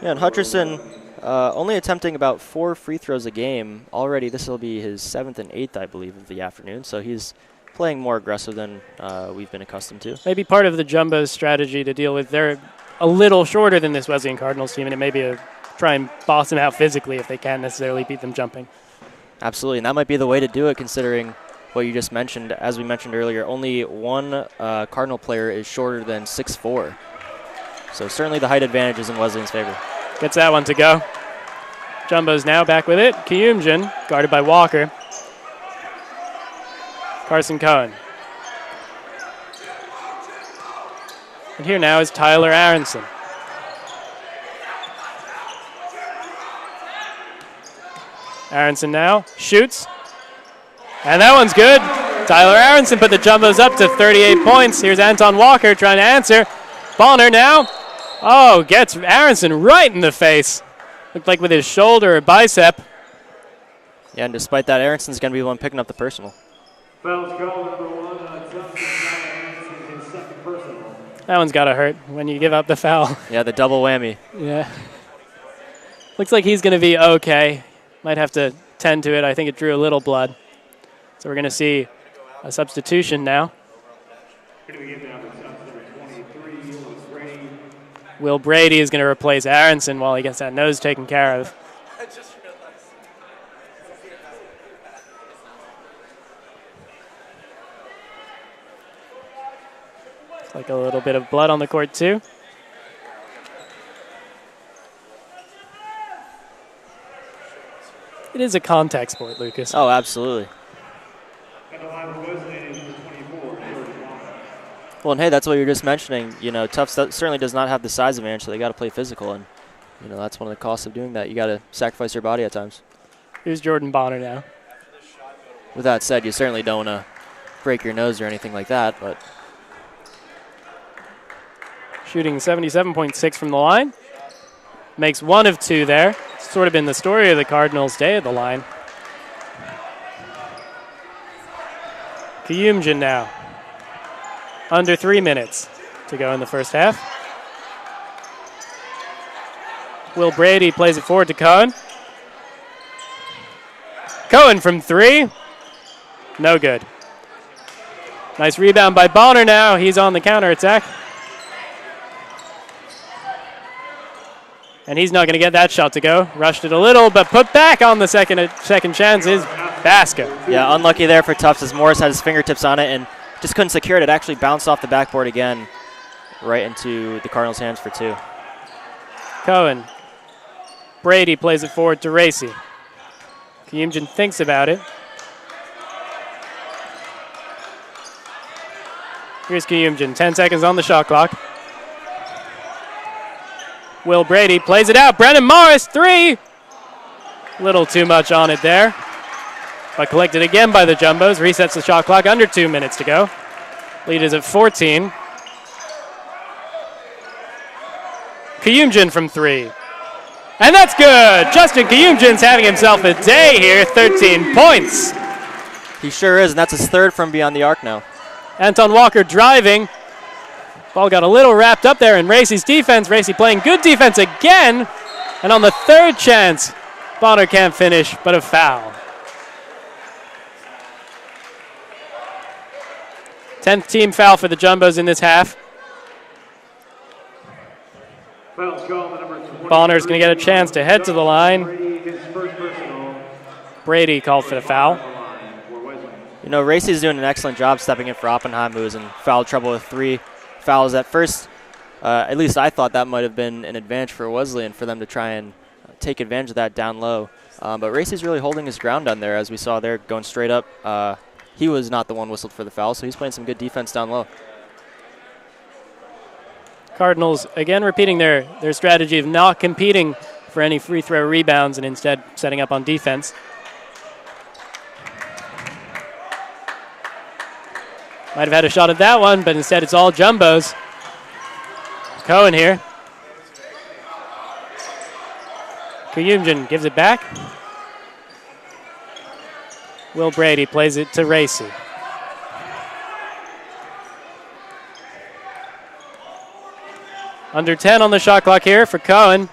Yeah, and Hutcherson only attempting about 4 free throws a game. Already this will be his 7th and 8th, I believe, of the afternoon, so he's playing more aggressive than we've been accustomed to. Maybe part of the Jumbos' strategy to deal with, they're a little shorter than this Wesleyan Cardinals team, and it may be try and boss them out physically if they can't necessarily beat them jumping. Absolutely, and that might be the way to do it, considering what you just mentioned. As we mentioned earlier, only one Cardinal player is shorter than 6'4". So certainly the height advantage is in Wesleyan's favor. Gets that one to go. Jumbo's now back with it. Kiyumjin, guarded by Walker. Carson Cohen. And here now is Tyler Aronson. Aronson now shoots. And that one's good. Tyler Aronson put the Jumbos up to 38 points. Here's Anton Walker trying to answer. Bonner now. Oh, gets Aronson right in the face. Looked like with his shoulder or bicep. Yeah, and despite that, Aronson's going to be the one picking up the personal. That one's got to hurt when you give up the foul. Yeah, the double whammy. Yeah. Looks like he's going to be okay. Might have to tend to it. I think it drew a little blood. So we're going to see a substitution now. Will Brady is going to replace Aronson while he gets that nose taken care of. Looks like a little bit of blood on the court too. It is a contact sport, Lucas. Oh, absolutely. Well, and hey, that's what you were just mentioning. You know, Tufts certainly does not have the size advantage, so they got to play physical, and you know that's one of the costs of doing that. You got to sacrifice your body at times. Here's Jordan Bonner now. With that said, you certainly don't want to break your nose or anything like that, but shooting 77.6 from the line. Makes 1 of 2 there. It's sort of been the story of the Cardinals' day at the line. Kiyumjin now. Under 3 minutes to go in the first half. Will Brady plays it forward to Cohen. Cohen from 3. No good. Nice rebound by Bonner now. He's on the counterattack. And he's not going to get that shot to go. Rushed it a little, but put back on the second chance is Bascom. Yeah, unlucky there for Tufts as Morris had his fingertips on it and just couldn't secure it. It actually bounced off the backboard again, right into the Cardinals' hands for 2. Cohen. Brady plays it forward to Racy. Kiyumjin thinks about it. Here's Kiyumjin. 10 seconds on the shot clock. Will Brady plays it out. Brennan Morris, 3. Little too much on it there. But collected again by the Jumbos. Resets the shot clock. Under 2 minutes to go. Lead is at 14. Kiyumjin from 3. And that's good. Justin Kiyumjin's having himself a day here. 13 points. He sure is, and that's his 3rd from beyond the arc now. Anton Walker driving. Ball got a little wrapped up there in Racy's defense. Racy playing good defense again. And on the 3rd chance, Bonner can't finish, but a foul. 10th team foul for the Jumbos in this half. Bonner's going to get a chance to head to the line. Brady called for the foul. You know, Racy's doing an excellent job stepping in for Oppenheim, who was in foul trouble with 3 fouls at first. At least I thought that might have been an advantage for Wesleyan for them to try and take advantage of that down low. But Racy's really holding his ground down there, as we saw there, going straight up. He was not the one whistled for the foul, so he's playing some good defense down low. Cardinals, again, repeating their strategy of not competing for any free throw rebounds and instead setting up on defense. Might have had a shot at that one, but instead it's all Jumbos. Cohen here. Kiyumjin gives it back. Will Brady plays it to Racy. Under 10 on the shot clock here for Cohen.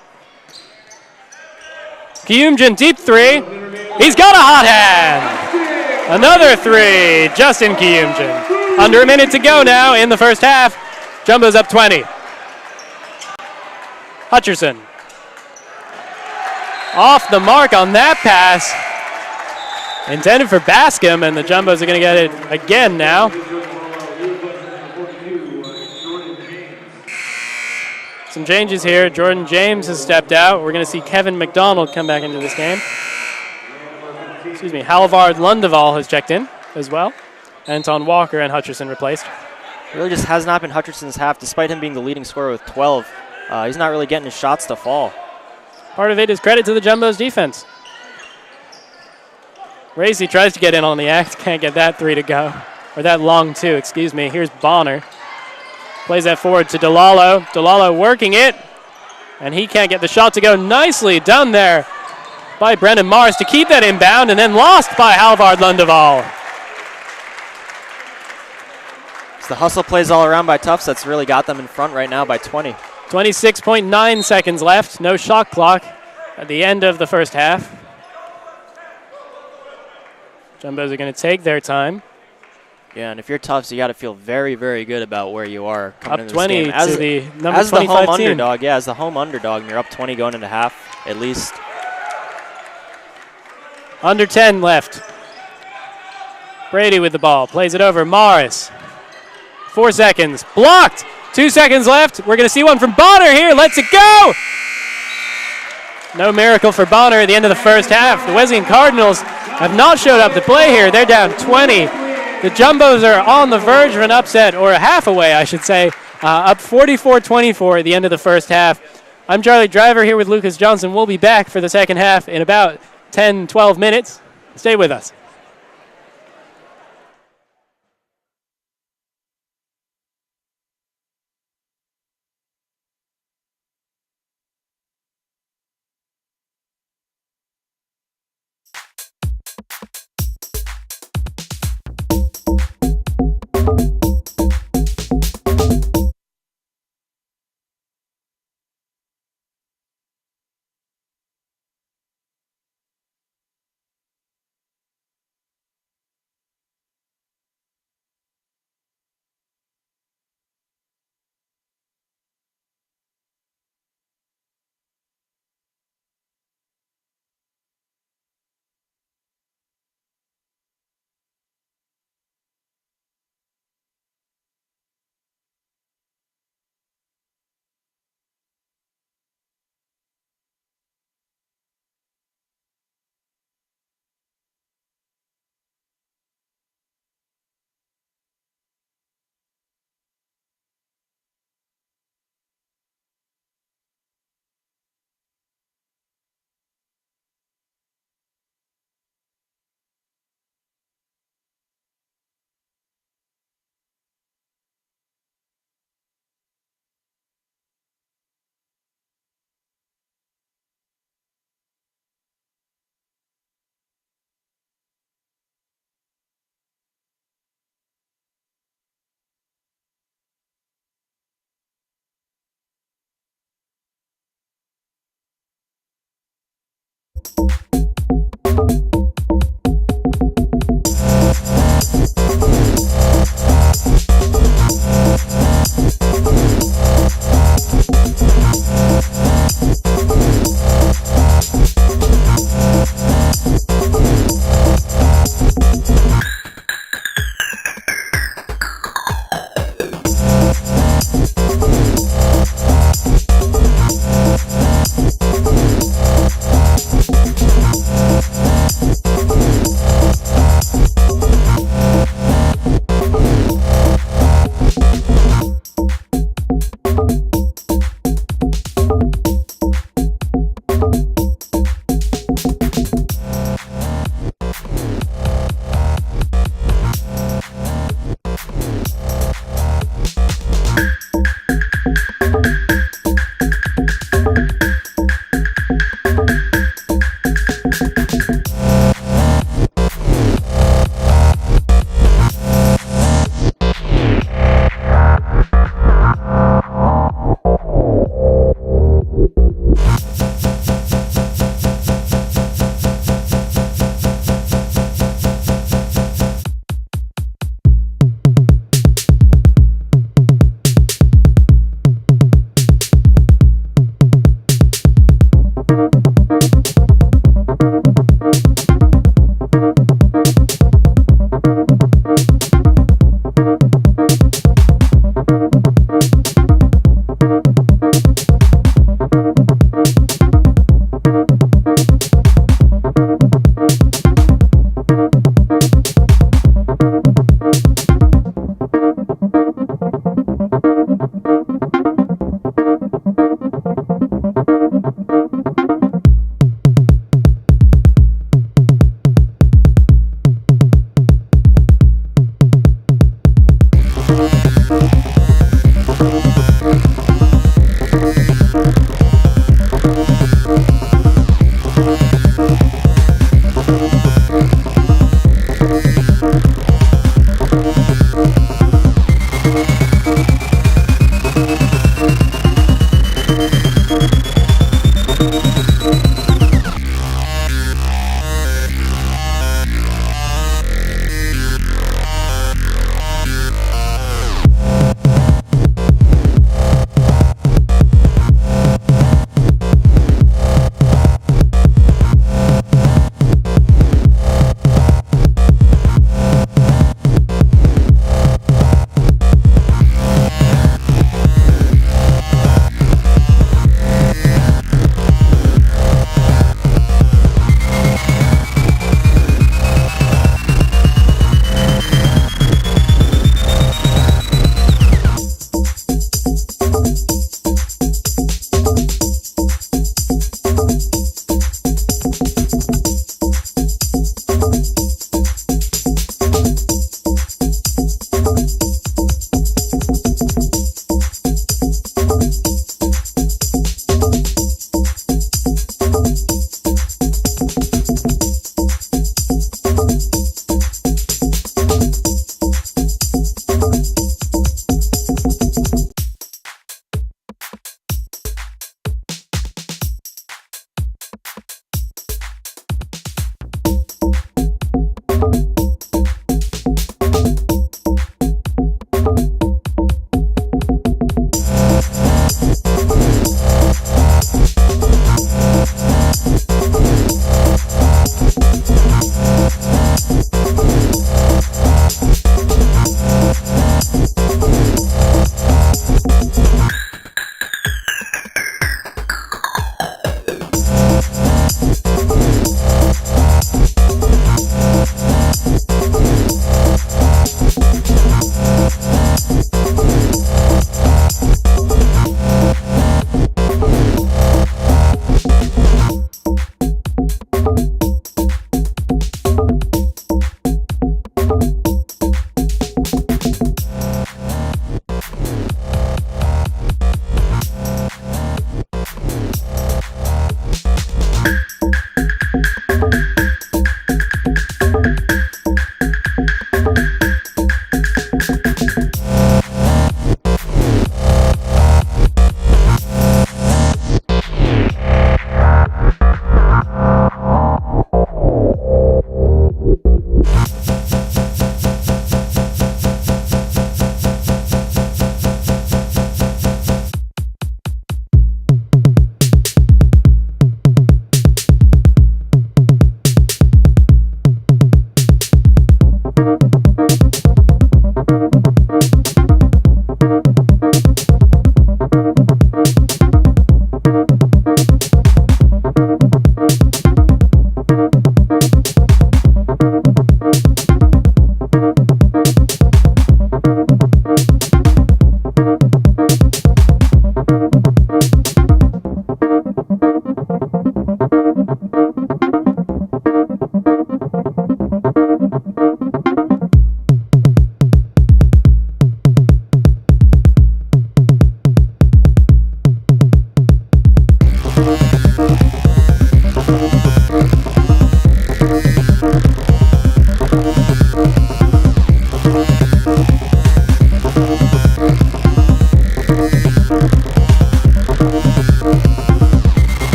Kiyumjin, deep 3. He's got a hot hand. Another 3, Justin Kiyumjin. Under a minute to go now in the first half. Jumbo's up 20. Hutcherson. Off the mark on that pass. Intended for Bascom, and the Jumbos are going to get it again now. Some changes here. Jordan James has stepped out. We're going to see Kevin McDonald come back into this game. Excuse me, Halvard Lundeval has checked in as well. Anton Walker and Hutcherson replaced. Really just has not been Hutcherson's half, despite him being the leading scorer with 12. He's not really getting his shots to fall. Part of it is credit to the Jumbos defense. Racy tries to get in on the act, can't get that 3 to go. Or that long 2, excuse me. Here's Bonner. Plays that forward to Delalo. Delalo working it. And he can't get the shot to go. Nicely done there by Brendan Morris to keep that inbound, and then lost by Halvard Lundeval. the hustle plays all around by Tufts that's really got them in front right now by 20. 26.9 seconds left. No shot clock at the end of the first half. Jumbos are going to take their time. Yeah, and if you're Tufts, you got to feel very, very good about where you are coming Up into 20 this game. to the number as 25 the home team. underdog, yeah, as the home underdog, and you're up 20 going into half, at least. Under 10 left. Brady with the ball. Plays it over. Morris. 4 seconds. Blocked. 2 seconds left. We're going to see one from Bonner here. Let's it go. No miracle for Bonner at the end of the first half. The Wesleyan Cardinals have not showed up to play here. They're down 20. The Jumbos are on the verge of an upset, or a half away, I should say. Up 44-24 at the end of the first half. I'm Charlie Driver here with Lucas Johnson. We'll be back for the second half in about 10, 12 minutes. Stay with us.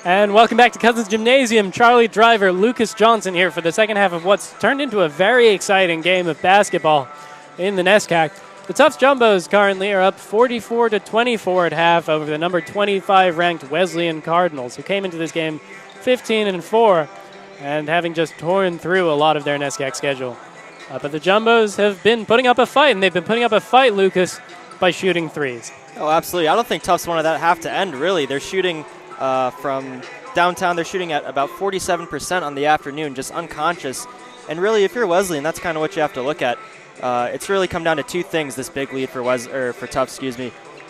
And welcome back to Cousins Gymnasium. Charlie Driver, Lucas Johnson here for the second half of what's turned into a very exciting game of basketball in the NESCAC. The Tufts Jumbos currently are up 44-24 at half over the number 25 ranked Wesleyan Cardinals, who came into this game 15-4 and having just torn through a lot of their NESCAC schedule. But the Jumbos have been putting up a fight, and they've been putting up a fight, Lucas, by shooting threes. Oh, absolutely. I don't think Tufts wanted that half to end, really. They're shooting from downtown. They're shooting at about 47% on the afternoon, just unconscious. And really, if you're Wesleyan, that's kind of what you have to look at. It's really come down to two things, this big lead for Tufts,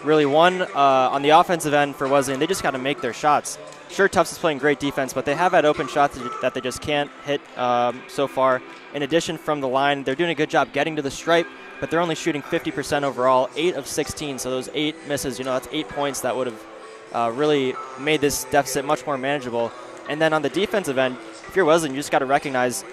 Really, one, on the offensive end for Wesleyan, they just got to make their shots. Sure, Tufts is playing great defense, but they have had open shots that they just can't hit so far. In addition, from the line, they're doing a good job getting to the stripe, but they're only shooting 50% overall, 8 of 16. So those 8 misses, that's 8 points that would have really made this deficit much more manageable. And then on the defensive end, if you're Wesleyan, you just got to recognize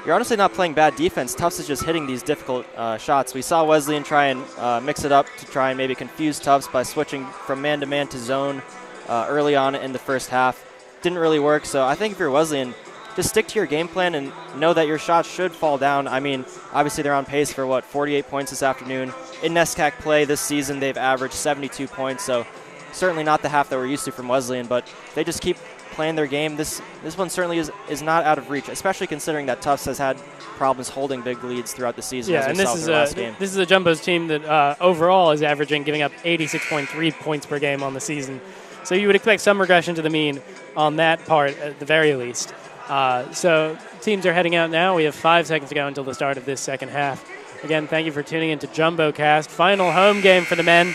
you're honestly not playing bad defense. Tufts is just hitting these difficult shots. We saw Wesleyan try and mix it up to try and maybe confuse Tufts by switching from man-to-man to zone early on in the first half. Didn't really work, so I think if you're Wesleyan, just stick to your game plan and know that your shots should fall down. I mean, obviously they're on pace for, 48 points this afternoon. In NESCAC play this season, they've averaged 72 points, so certainly not the half that we're used to from Wesleyan, but they just keep playing their game. This one certainly is not out of reach, especially considering that Tufts has had problems holding big leads throughout the season. Yeah, and this is a Jumbos team that overall is averaging giving up 86.3 points per game on the season. So you would expect some regression to the mean on that part at the very least. So teams are heading out now. We have 5 seconds to go until the start of this second half. Again, thank you for tuning into JumboCast. Final home game for the men.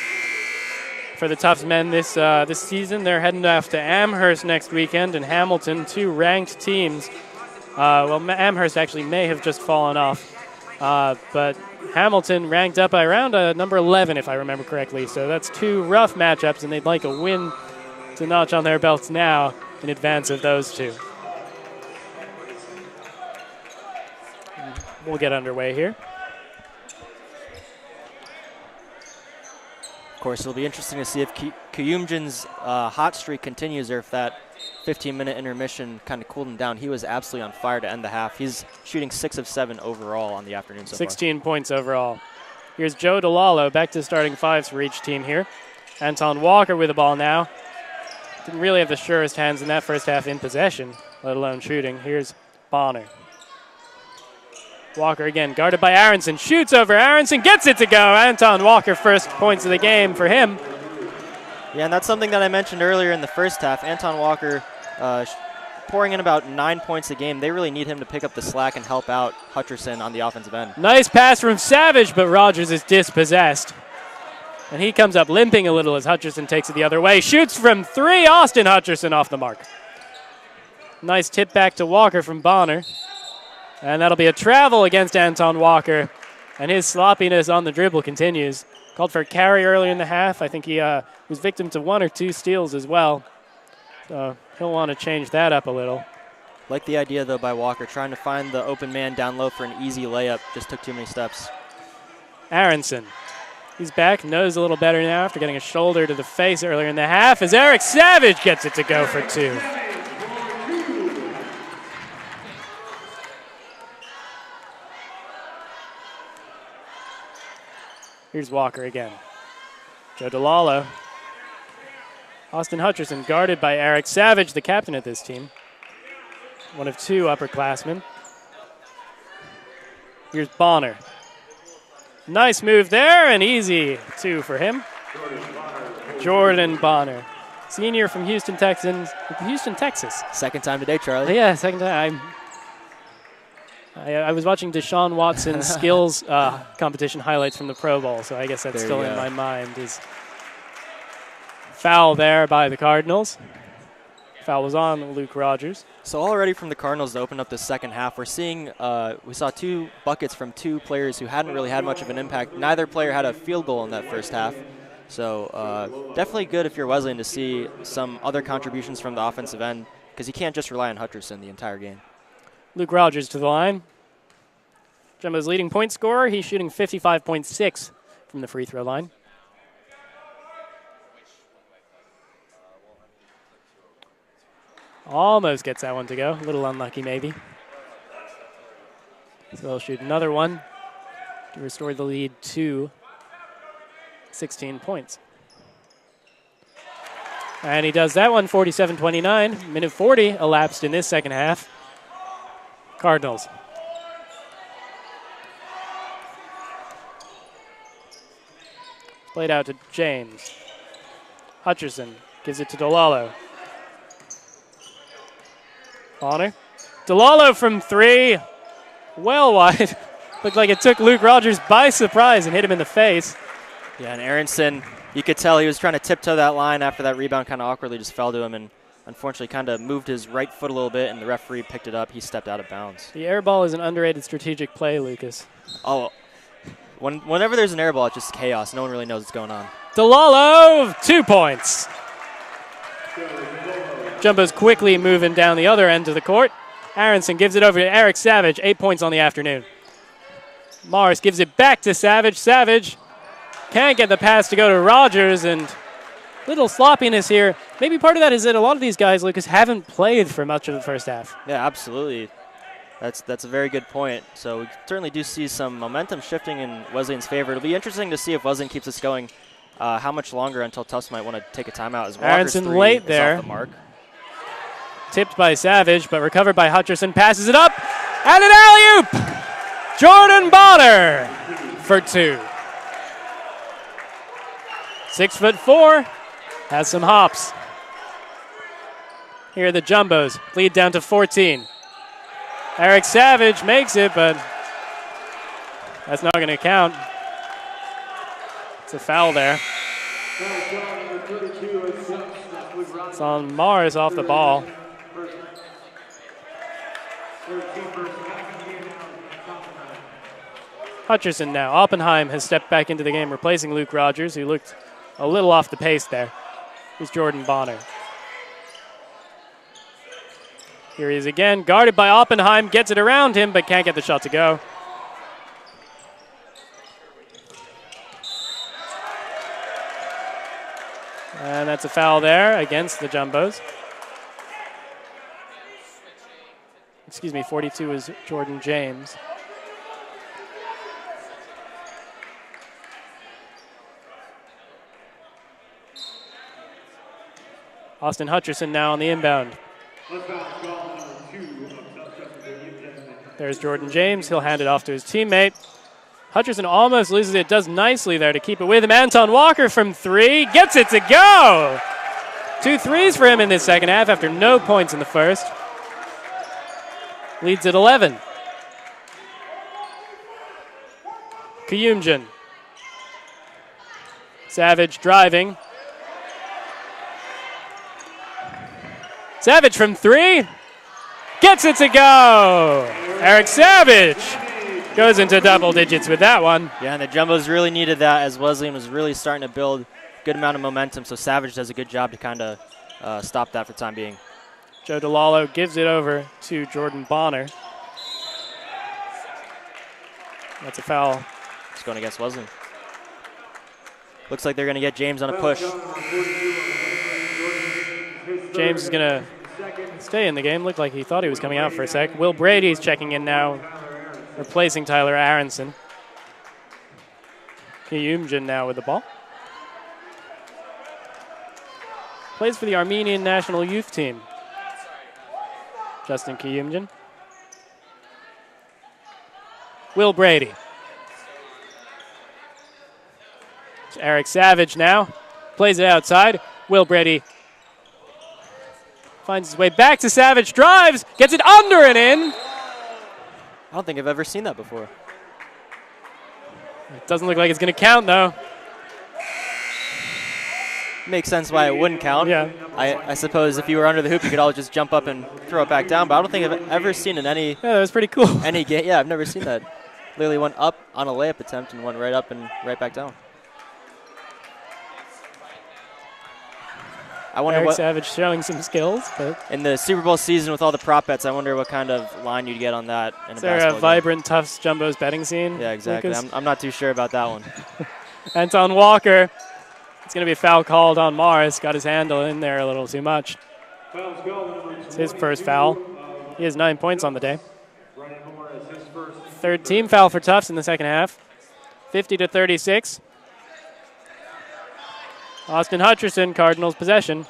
For the Tufts men this season, they're heading off to Amherst next weekend and Hamilton, 2 ranked teams. Amherst actually may have just fallen off, but Hamilton ranked up by around number 11, if I remember correctly. So that's 2 rough matchups, and they'd like a win to notch on their belts now in advance of those 2. We'll get underway here. Of course, it'll be interesting to see if Kuyumjan's hot streak continues or if that 15-minute intermission kind of cooled him down. He was absolutely on fire to end the half. He's shooting 6 of 7 overall on the afternoon so 16 far. Points overall. Here's Joe DeLallo back to starting 5s for each team here. Anton Walker with the ball now. Didn't really have the surest hands in that first half in possession, let alone shooting. Here's Bonner. Walker again, guarded by Aronson. Shoots over Aronson, gets it to go. Anton Walker, first points of the game for him. Yeah, and that's something that I mentioned earlier in the first half. Anton Walker pouring in about 9 points a game. They really need him to pick up the slack and help out Hutcherson on the offensive end. Nice pass from Savage, but Rogers is dispossessed. And he comes up limping a little as Hutcherson takes it the other way. Shoots from 3, Austin Hutcherson off the mark. Nice tip back to Walker from Bonner. And that'll be a travel against Anton Walker. And his sloppiness on the dribble continues. Called for a carry earlier in the half. I think he was victim to 1 or 2 steals as well. So he'll want to change that up a little. Like the idea, though, by Walker, trying to find the open man down low for an easy layup. Just took too many steps. Aronson. He's back, knows a little better now after getting a shoulder to the face earlier in the half as Eric Savage gets it to go for 2. Here's Walker again. Joe DeLallo. Austin Hutcherson guarded by Eric Savage, the captain of this team. One of 2 upperclassmen. Here's Bonner. Nice move there, and easy 2 for him. Jordan Bonner, senior from Houston, Texas. Second time today, Charlie. Yeah, second time. I was watching Deshaun Watson's skills competition highlights from the Pro Bowl, so I guess that's still in my mind. Is foul there by the Cardinals. Foul was on Luke Rogers. So already from the Cardinals to open up the second half, we're seeing we saw 2 buckets from 2 players who hadn't really had much of an impact. Neither player had a field goal in that first half. So definitely good if you're Wesleyan to see some other contributions from the offensive end because you can't just rely on Hutcherson the entire game. Luke Rogers to the line. Jumbo's leading point scorer. He's shooting 55.6 from the free throw line. Almost gets that one to go. A little unlucky, maybe. So they'll shoot another one to restore the lead to 16 points. And he does that one, 47-29. Minute 40 elapsed in this second half. Cardinals. Played out to James. Hutcherson gives it to Delalo. Bonner. Delalo from three. Well wide. Looked like it took Luke Rogers by surprise and hit him in the face. Yeah, and Aronson, you could tell he was trying to tiptoe that line after that rebound kind of awkwardly just fell to him and unfortunately kind of moved his right foot a little bit and the referee picked it up. He stepped out of bounds. The air ball is an underrated strategic play, Lucas. Oh, whenever there's an air ball, it's just chaos. No one really knows what's going on. Delalo, 2 points. Jumbo's quickly moving down the other end of the court. Aronson gives it over to Eric Savage, 8 points on the afternoon. Morris gives it back to Savage. Savage can't get the pass to go to Rogers, and little sloppiness here. Maybe part of that is that a lot of these guys, Lucas, haven't played for much of the first half. Yeah, absolutely. That's a very good point. So we certainly do see some momentum shifting in Wesleyan's favor. It'll be interesting to see if Wesleyan keeps us going. How much longer until Tufts might want to take a timeout as Walker's Aronson three late is there. off the mark. Tipped by Savage, but recovered by Hutcherson. Passes it up, and an alley-oop! Jordan Bonner for 2. 6'4", has some hops. Here are the Jumbos, lead down to 14. Eric Savage makes it, but that's not going to count. It's a foul there. It's on Morris off the ball. Hutcherson now. Oppenheim has stepped back into the game, replacing Luke Rogers, who looked a little off the pace there. Here's Jordan Bonner. Here he is again, guarded by Oppenheim, gets it around him, but can't get the shot to go. And that's a foul there against the Jumbos. Excuse me, 42 is Jordan James. Austin Hutcherson now on the inbound. There's Jordan James. He'll hand it off to his teammate. Hutcherson almost loses it. Does nicely there to keep it with him. Anton Walker from three. Gets it to go. 2 threes for him in this second half after no points in the first. Leads at 11. Kiyumjan. Savage driving. Savage from three. Gets it to go. Eric Savage goes into double digits with that one. Yeah, and the Jumbos really needed that as Wesleyan was really starting to build a good amount of momentum. So Savage does a good job to kind of stop that for the time being. Joe Delalo gives it over to Jordan Bonner. That's a foul. It's going against Wesleyan. Looks like they're going to get James on a push. James is going to stay in the game. Looked like he thought he was coming out for a sec. Will Brady's checking in now, replacing Tyler Aronson. Kiyumjan now with the ball. Plays for the Armenian national youth team. Justin Kiyumjan. Will Brady. It's Eric Savage now. Plays it outside. Will Brady finds his way back to Savage. Drives. Gets it under and in. I don't think I've ever seen that before. It doesn't look like it's going to count, though. Makes sense why it wouldn't count. Yeah. I suppose if you were under the hoop, you could always just jump up and throw it back down. But I don't think I've ever seen in any Yeah, that was pretty cool. any game. Yeah, I've never seen that. Literally went up on a layup attempt and went right up and right back down. I wonder Eric what Savage showing some skills, but in the Super Bowl season with all the prop bets. I wonder what kind of line you'd get on that. In is a there a basketball game. vibrant Tufts Jumbos betting scene? Yeah, exactly. Lucas? I'm not too sure about that one. Anton Walker. It's going to be a foul called on Morris. Got his handle in there a little too much. It's his first foul. He has 9 points on the day. Third team foul for Tufts in the second half. 50-36. Austin Hutcherson, Cardinals possession.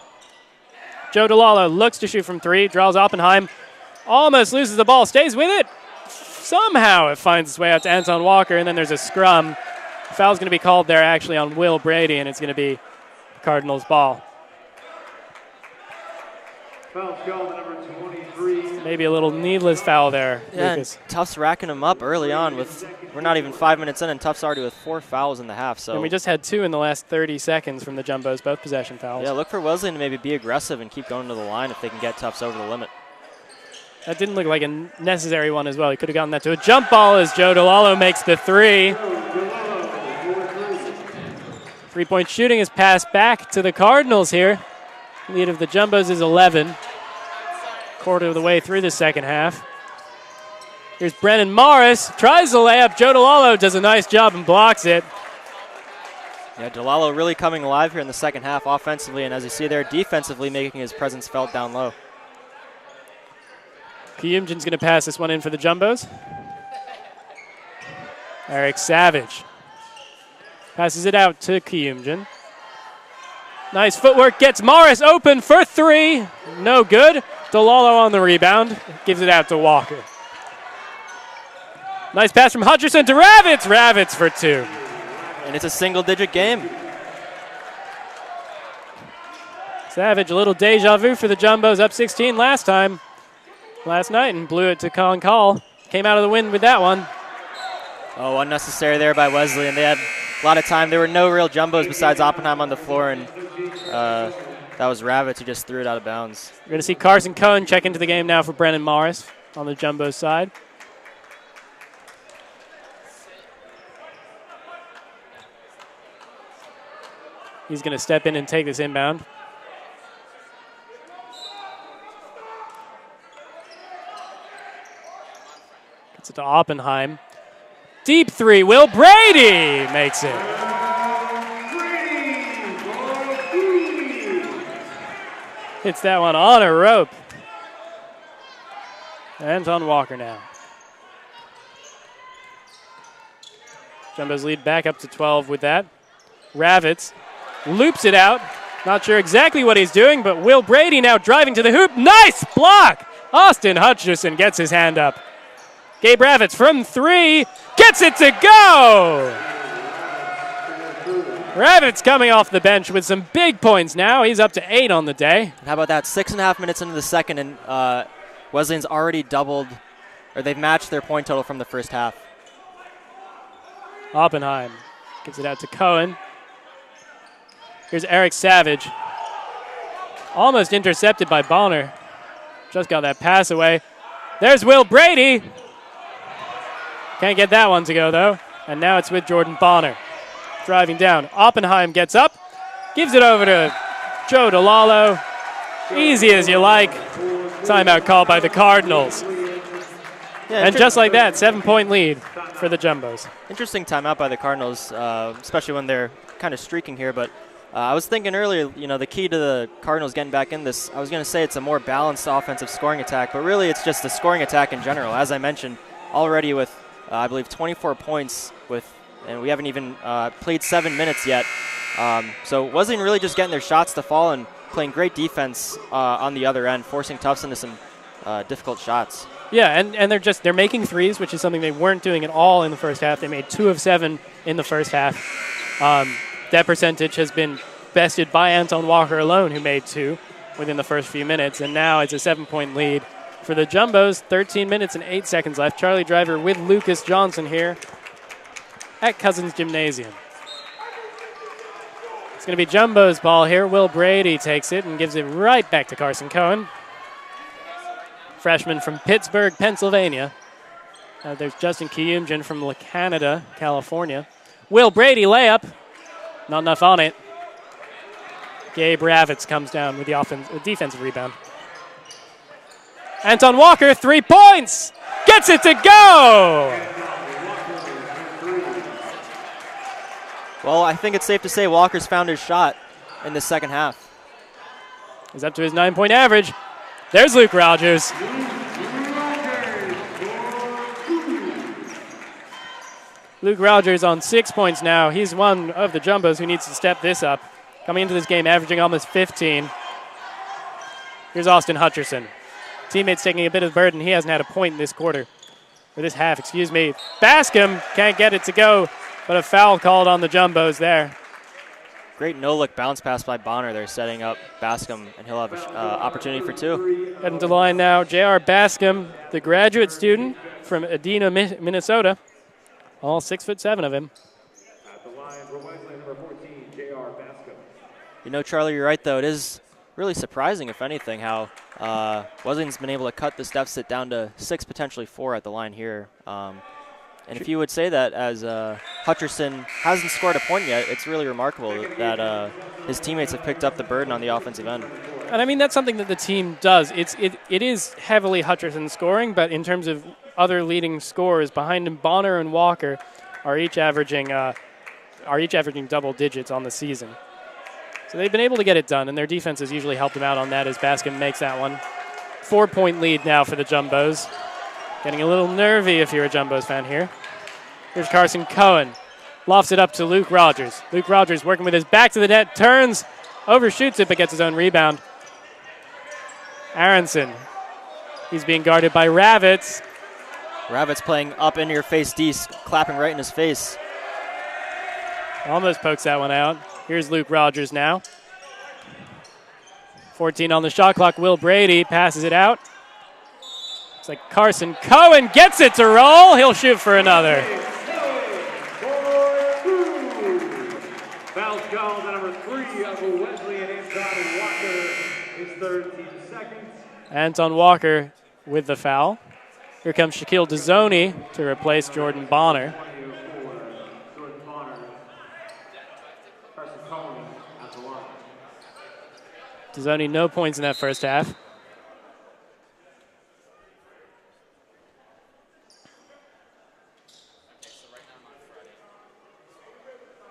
Joe DeLallo looks to shoot from three, draws Oppenheim, almost loses the ball, stays with it. Somehow it finds its way out to Anton Walker, and then there's a scrum. Foul's going to be called there actually on Will Brady, and it's going to be Cardinals ball. Foul called number 23. Maybe a little needless foul there, Yeah, Lucas. Tufts racking them up early on. We're not even 5 minutes in, and Tufts already with 4 fouls in the half. So And we just had 2 in the last 30 seconds from the Jumbos, both possession fouls. yeah, look for Wesleyan to maybe be aggressive and keep going to the line if they can get Tufts over the limit. That didn't look like a necessary one as well. He could have gotten that to a jump ball as Joe DeLallo makes the three. 3-point shooting is passed back to the Cardinals here. Lead of the Jumbos is 11. Quarter of the way through the second half. Here's Brennan Morris. Tries the layup. Joe DeLallo does a nice job and blocks it. Yeah, DeLallo really coming alive here in the second half offensively, and as you see there, defensively making his presence felt down low. Kiyumjan's going to pass this one in for the Jumbos. Eric Savage passes it out to Kiyumjan. Nice footwork, gets Morris open for three. No good. DeLallo on the rebound, gives it out to Walker. Nice pass from Hutcherson to Ravitz. Ravitz for two. And it's a single-digit game. Savage, a little deja vu for the Jumbos, up 16 last night, and blew it to Colin Call. Came out of the wind with that one. Oh, unnecessary there by Wesleyan. They had a lot of time. There were no real Jumbos besides Oppenheim on the floor, and that was Ravitz who just threw it out of bounds. We're going to see Carson Cohen check into the game now for Brennan Morris on the Jumbos side. He's going to step in and take this inbound. Gets it to Oppenheim. Deep three. Will Brady makes it. Hits that one on a rope. Anton Walker now. Jumbos lead back up to 12 with that. Ravitz loops it out. Not sure exactly what he's doing, but Will Brady now driving to the hoop. Nice block! Austin Hutcherson gets his hand up. Gabe Ravitz from three. Gets it to go! Ravitz coming off the bench with some big points now. He's up to 8 on the day. How about that? 6.5 minutes into the second, and Wesleyan's already doubled, or they've matched their point total from the first half. Oppenheim gives it out to Cohen. Here's Eric Savage. Almost intercepted by Bonner. Just got that pass away. There's Will Brady. Can't get that one to go, though. And now it's with Jordan Bonner. Driving down. Oppenheim gets up. Gives it over to Joe DeLallo. Easy as you like. Timeout called by the Cardinals. Yeah, and just like that, 7-point lead for the Jumbos. Interesting timeout by the Cardinals, especially when they're kind of streaking here. But I was thinking earlier, the key to the Cardinals getting back in this, I was going to say it's a more balanced offensive scoring attack, but really it's just the scoring attack in general. As I mentioned, already with, I believe, 24 points and we haven't even played 7 minutes yet. So Wesleyan really just getting their shots to fall and playing great defense on the other end, forcing Tufts into some difficult shots. Yeah, and they're making threes, which is something they weren't doing at all in the first half. They made 2 of 7 in the first half. That percentage has been bested by Anton Walker alone, who made 2 within the first few minutes, and now it's a 7-point lead for the Jumbos. 13 minutes and 8 seconds left. Charlie Driver with Lucas Johnson here at Cousins Gymnasium. It's going to be Jumbo's ball here. Will Brady takes it and gives it right back to Carson Cohen. Freshman from Pittsburgh, Pennsylvania. There's Justin Kiyumjan from La Canada, California. Will Brady layup. Not enough on it. Gabe Ravitz comes down with the defensive rebound. Anton Walker, 3 points. Gets it to go. Well, I think it's safe to say Walker's found his shot in the second half. He's up to his 9-point average. There's Luke Rogers. Luke Rogers on 6 points now. He's one of the Jumbos who needs to step this up. Coming into this game, averaging almost 15. Here's Austin Hutcherson. Teammates taking a bit of burden. He hasn't had a point in this quarter. Or this half, excuse me. Bascom can't get it to go, but a foul called on the Jumbos there. Great no-look bounce pass by Bonner there, setting up Bascom, and he'll have an opportunity for two. Heading to the line now, J.R. Bascom, the graduate student from Edina, Minnesota. All 6'7" of him. At the line for Wesleyan, number 14, J.R. Bascom. You know, Charlie, you're right, though. It is really surprising, if anything, how Wesleyan's been able to cut this deficit down to 6, potentially 4 at the line here. And if you would say that as Hutcherson hasn't scored a point yet, it's really remarkable that his teammates have picked up the burden on the offensive end. And I mean, that's something that the team does. It is heavily Hutcherson scoring, but in terms of other leading scorers behind him, Bonner and Walker are each averaging double digits on the season. So they've been able to get it done, and their defense has usually helped them out on that as Bascom makes that one. 4-point lead now for the Jumbos. Getting a little nervy if you're a Jumbos fan here. Here's Carson Cohen. Lofts it up to Luke Rogers. Luke Rogers working with his back to the net, turns, overshoots it, but gets his own rebound. Aronson. He's being guarded by Ravitz. Ravitz playing up into your face, D, clapping right in his face. Almost pokes that one out. Here's Luke Rogers now. 14 on the shot clock. Will Brady passes it out. It's like Carson Cohen gets it to roll. He'll shoot for another. Foul called on number 3 of the Wesleyan, Anton Walker. His 13 seconds. Anton Walker with the foul. Here comes Shaquille Dezzoni to replace Jordan Bonner. Dezzoni, no points in that first half.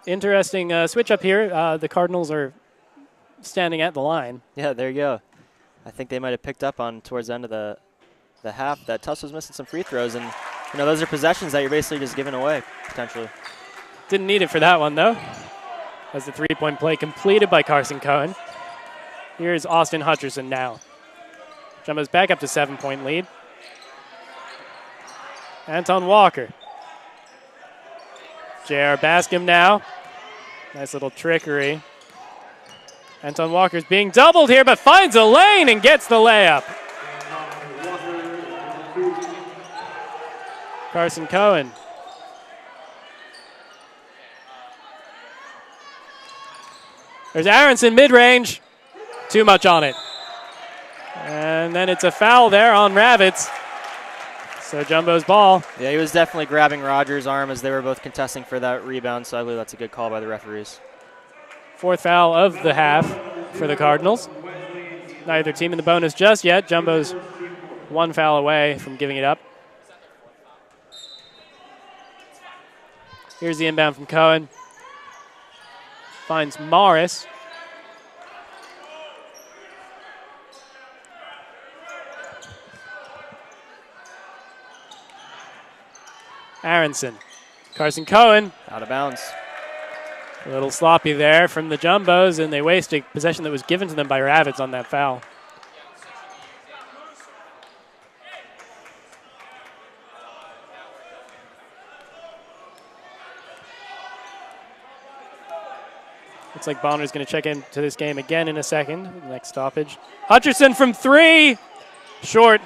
Interesting switch up here. The Cardinals are standing at the line. Yeah, there you go. I think they might have picked up on towards the end of the half that Tufts was missing some free throws, and you know those are possessions that you're basically just giving away potentially. Didn't need it for that one though. As the three-point play completed by Carson Cohen. Here's Austin Hutcherson now. Jumbos back up to 7-point lead. Anton Walker. J.R. Bascom now. Nice little trickery. Anton Walker's being doubled here, but finds a lane and gets the layup. Carson Cohen. There's Aronson mid-range. Too much on it. And then it's a foul there on Ravitz. So Jumbo's ball. Yeah, he was definitely grabbing Rogers' arm as they were both contesting for that rebound, so I believe that's a good call by the referees. 4th foul of the half for the Cardinals. Neither team in the bonus just yet. Jumbo's 1 foul away from giving it up. Here's the inbound from Cohen. Finds Morris. Aronson. Carson Cohen. Out of bounds. A little sloppy there from the Jumbos, and they waste a possession that was given to them by Ravitz on that foul. Looks like Bonner's going to check into this game again in a second. Next stoppage. Hutcherson from 3. Short.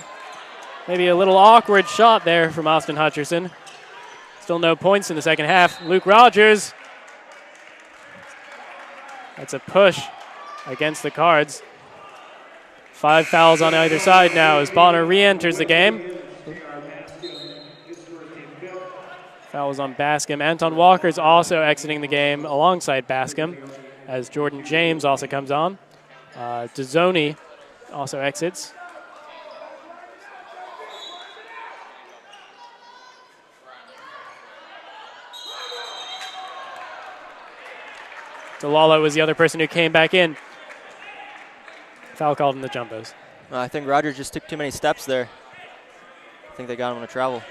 Maybe a little awkward shot there from Austin Hutcherson. Still no points in the second half. Luke Rogers. That's a push against the Cards. 5 fouls on either side now as Bonner re-enters the game. Foul was on Bascom. Anton Walker's also exiting the game alongside Bascom as Jordan James also comes on. Dezzoni also exits. DeLala was the other person who came back in. Foul called in the Jumbos. I think Rogers just took too many steps there. I think they got him to travel.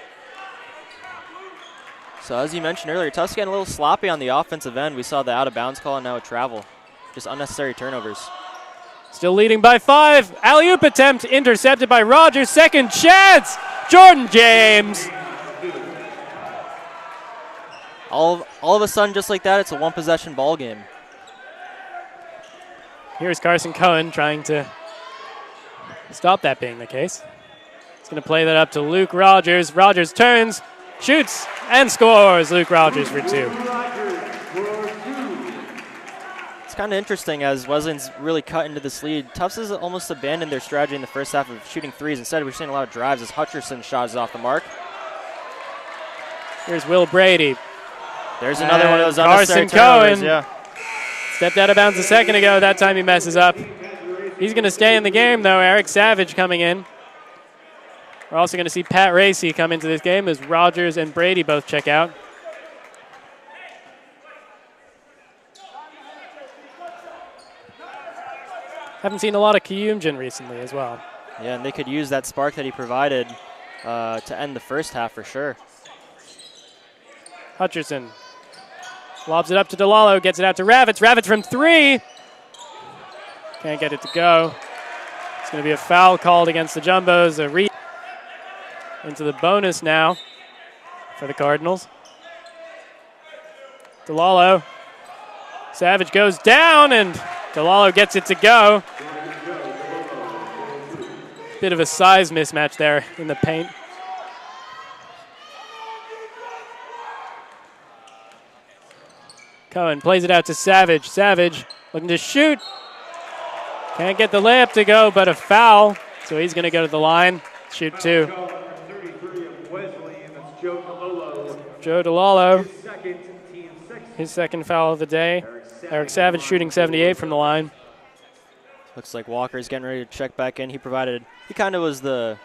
So as you mentioned earlier, Tufts getting a little sloppy on the offensive end. We saw the out-of-bounds call and now a travel. Just unnecessary turnovers. Still leading by 5. Alley-oop attempt intercepted by Rogers. Second chance. Jordan James. All of a sudden, just like that, it's a one-possession ball game. Here's Carson Cohen trying to stop that being the case. He's going to play that up to Luke Rogers. Rogers turns, shoots, and scores. Luke Rogers for 2. It's kind of interesting as Wesleyan's really cut into this lead. Tufts has almost abandoned their strategy in the first half of shooting threes. Instead, we're seeing a lot of drives as Hutcherson shot is off the mark. Here's Will Brady. There's another one of those unnecessary turnovers. Yeah. Stepped out of bounds a second ago. That time he messes up. He's going to stay in the game, though. Eric Savage coming in. We're also going to see Pat Racy come into this game as Rogers and Brady both check out. Haven't seen a lot of Kiyumjin recently as well. Yeah, and they could use that spark that he provided to end the first half for sure. Hutcherson lobs it up to DeLallo, gets it out to Ravitz. Ravitz from 3. Can't get it to go. It's going to be a foul called against the Jumbos. Into the bonus now for the Cardinals. DeLallo. Savage goes down, and DeLallo gets it to go. Bit of a size mismatch there in the paint. Cohen plays it out to Savage. Savage looking to shoot. Can't get the layup to go, but a foul. So he's going to go to the line, shoot 2. Joe DeLallo, his second foul of the day. Eric Savage shooting 78 from the line. Looks like Walker's getting ready to check back in. He kind of was the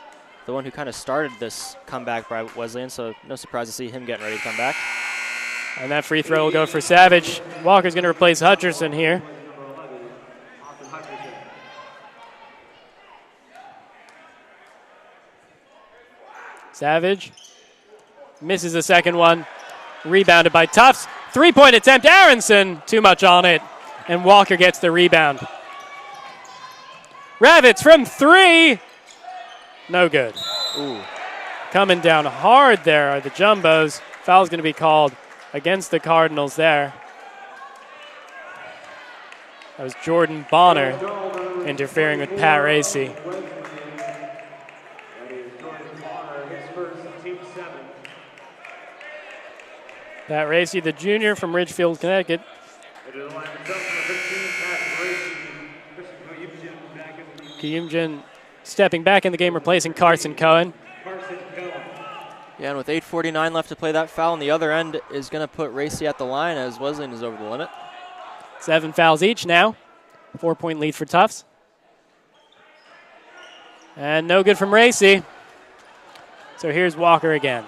one who kind of started this comeback by Wesleyan, so no surprise to see him getting ready to come back. And that free throw will go for Savage. Walker's going to replace Hutcherson here. Savage misses the second one. Rebounded by Tufts. 3-point attempt. Aronson, too much on it. And Walker gets the rebound. Ravitz from 3. No good. Ooh. Coming down hard there are the Jumbos. Foul's going to be called against the Cardinals there. That was Jordan Bonner interfering with Pat Racy. Pat Racy, the junior from Ridgefield, Connecticut. Kiyumjin stepping back in the game, replacing Carson Cohen. Yeah, and with 8:49 left to play, that foul on the other end is going to put Racy at the line as Wesleyan is over the limit. 7 fouls each now. 4-point lead for Tufts. And no good from Racy. So here's Walker again.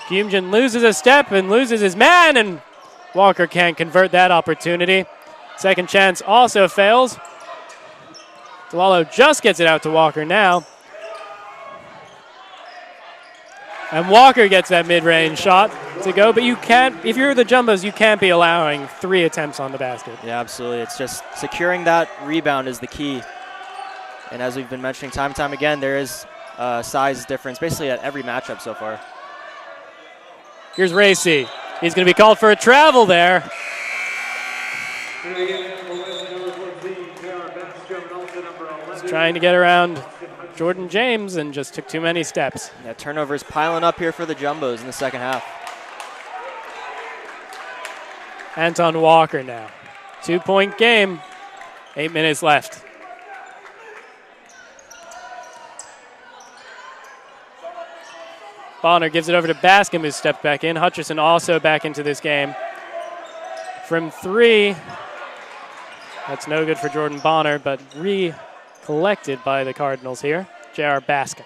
Kiyumjin loses a step and loses his man, and Walker can't convert that opportunity. Second chance also fails. DeLallo just gets it out to Walker now. And Walker gets that mid-range shot to go, but you can't, if you're the Jumbos, you can't be allowing 3 attempts on the basket. Yeah, absolutely. It's just securing that rebound is the key. And as we've been mentioning time and time again, there is a size difference basically at every matchup so far. Here's Racy. He's going to be called for a travel there. He's trying to get around Jordan James and just took too many steps. Yeah, turnovers piling up here for the Jumbos in the second half. Anton Walker now. 2-point game. 8 minutes left. Bonner gives it over to Bascom, who stepped back in. Hutcherson also back into this game. From 3, that's no good for Jordan Bonner, but collected by the Cardinals here. J.R. Bascom.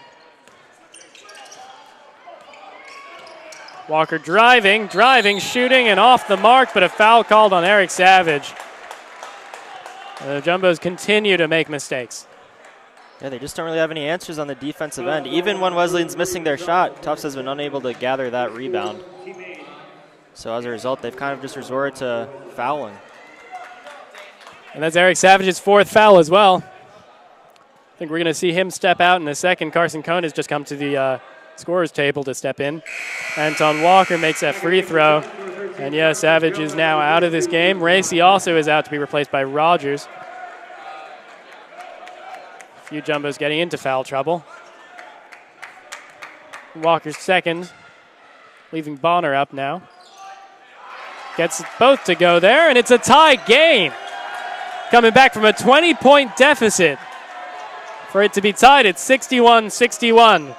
Walker driving, shooting, and off the mark, but a foul called on Eric Savage. The Jumbos continue to make mistakes. Yeah, they just don't really have any answers on the defensive end. Even when Wesleyan's missing their shot, Tufts has been unable to gather that rebound. So as a result, they've kind of just resorted to fouling. And that's Eric Savage's 4th foul as well. I think we're going to see him step out in a second. Carson Cohn has just come to the scorer's table to step in. Anton Walker makes that free throw. And yeah, Savage is now out of this game. Racy also is out to be replaced by Rogers. A few jumbos getting into foul trouble. Walker's second, leaving Bonner up now. Gets both to go there, and it's a tie game. Coming back from a 20-point deficit. For it to be tied at 61-61.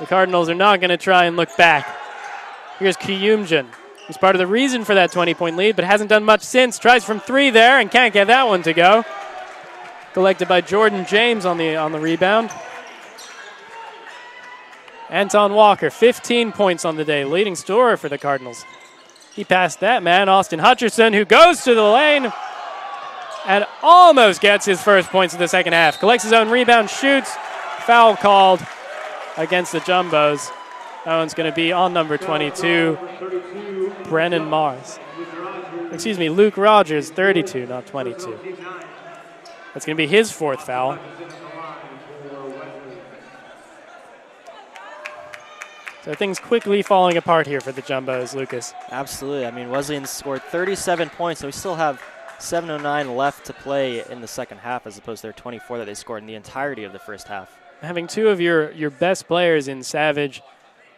The Cardinals are not going to try and look back. Here's Kiyumjin. He's part of the reason for that 20-point lead, but hasn't done much since. Tries from 3 there and can't get that one to go. Collected by Jordan James on the rebound. Anton Walker, 15 points on the day, leading scorer for the Cardinals. He passed that man, Austin Hutcherson, who goes to the lane and almost gets his first points of the second half. Collects his own rebound, shoots. Foul called against the Jumbos. That one's going to be on number 22, Brennan Mars. Excuse me, Luke Rogers, 32, not 22. That's going to be his 4th foul. So things quickly falling apart here for the Jumbos, Lucas. Absolutely. I mean, Wesleyan scored 37 points, so we still have 7:09 left to play in the second half as opposed to their 24 that they scored in the entirety of the first half. Having 2 of your best players in Savage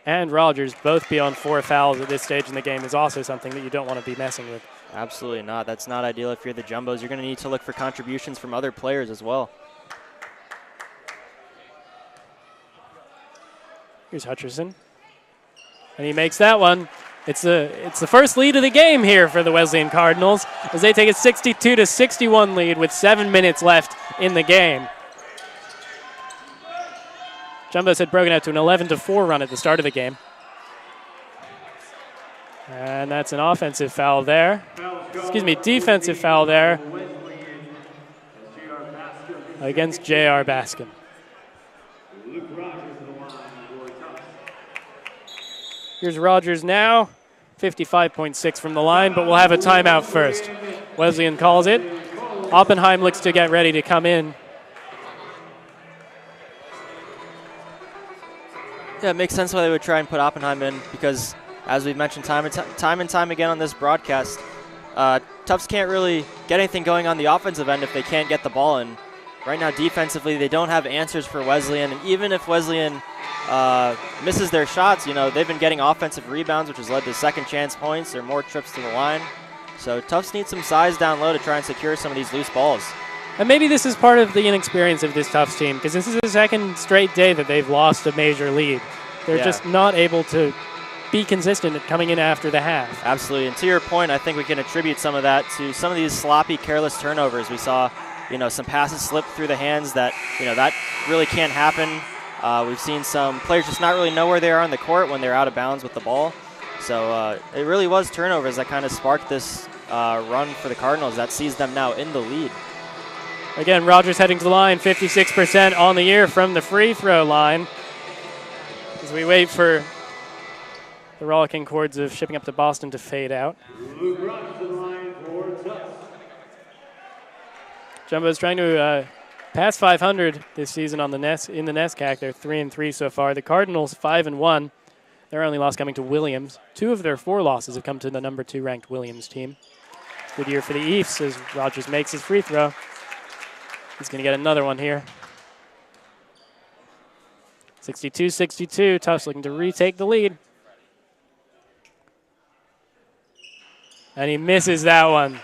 and Rogers both be on 4 fouls at this stage in the game is also something that you don't want to be messing with. Absolutely not. That's not ideal if you're the Jumbos. You're going to need to look for contributions from other players as well. Here's Hutcherson. And he makes that one. It's the first lead of the game here for the Wesleyan Cardinals as they take a 62-61 lead with 7 minutes left in the game. Jumbos had broken out to an 11-4 run at the start of the game. And that's an offensive foul there. Excuse me, defensive foul there against J.R. Baskin. Here's Rogers now, 55.6 from the line, but we'll have a timeout first. Wesleyan calls it. Oppenheim looks to get ready to come in. Yeah, it makes sense why they would try and put Oppenheim in because, as we've mentioned time and time again on this broadcast, Tufts can't really get anything going on the offensive end if they can't get the ball in. Right now, defensively, they don't have answers for Wesleyan, and even if Wesleyan misses their shots, you know, they've been getting offensive rebounds, which has led to second chance points or more trips to the line. So Tufts needs some size down low to try and secure some of these loose balls. And maybe this is part of the inexperience of this Tufts team because this is the second straight day that they've lost a major lead. They're just not able to be consistent at coming in after the half. Absolutely. And to your point, I think we can attribute some of that to some of these sloppy, careless turnovers. We saw, you know, some passes slip through the hands that, you know, that really can't happen. We've seen some players just not really know where they are on the court when they're out of bounds with the ball. So it really was turnovers that kind of sparked this run for the Cardinals that sees them now in the lead. Again, Rogers heading to the line, 56% on the year from the free throw line. As we wait for the rollicking chords of Shipping Up to Boston to fade out. Jumbo's trying to pass 500 this season on the in the NESCAC. They're 3-3 so far. The Cardinals 5-1. Their only loss coming to Williams. 2 of their 4 losses have come to the number 2 ranked Williams team. Good year for the Eafs as Rogers makes his free throw. He's going to get another one here. 62-62. Tufts looking to retake the lead. And he misses that one.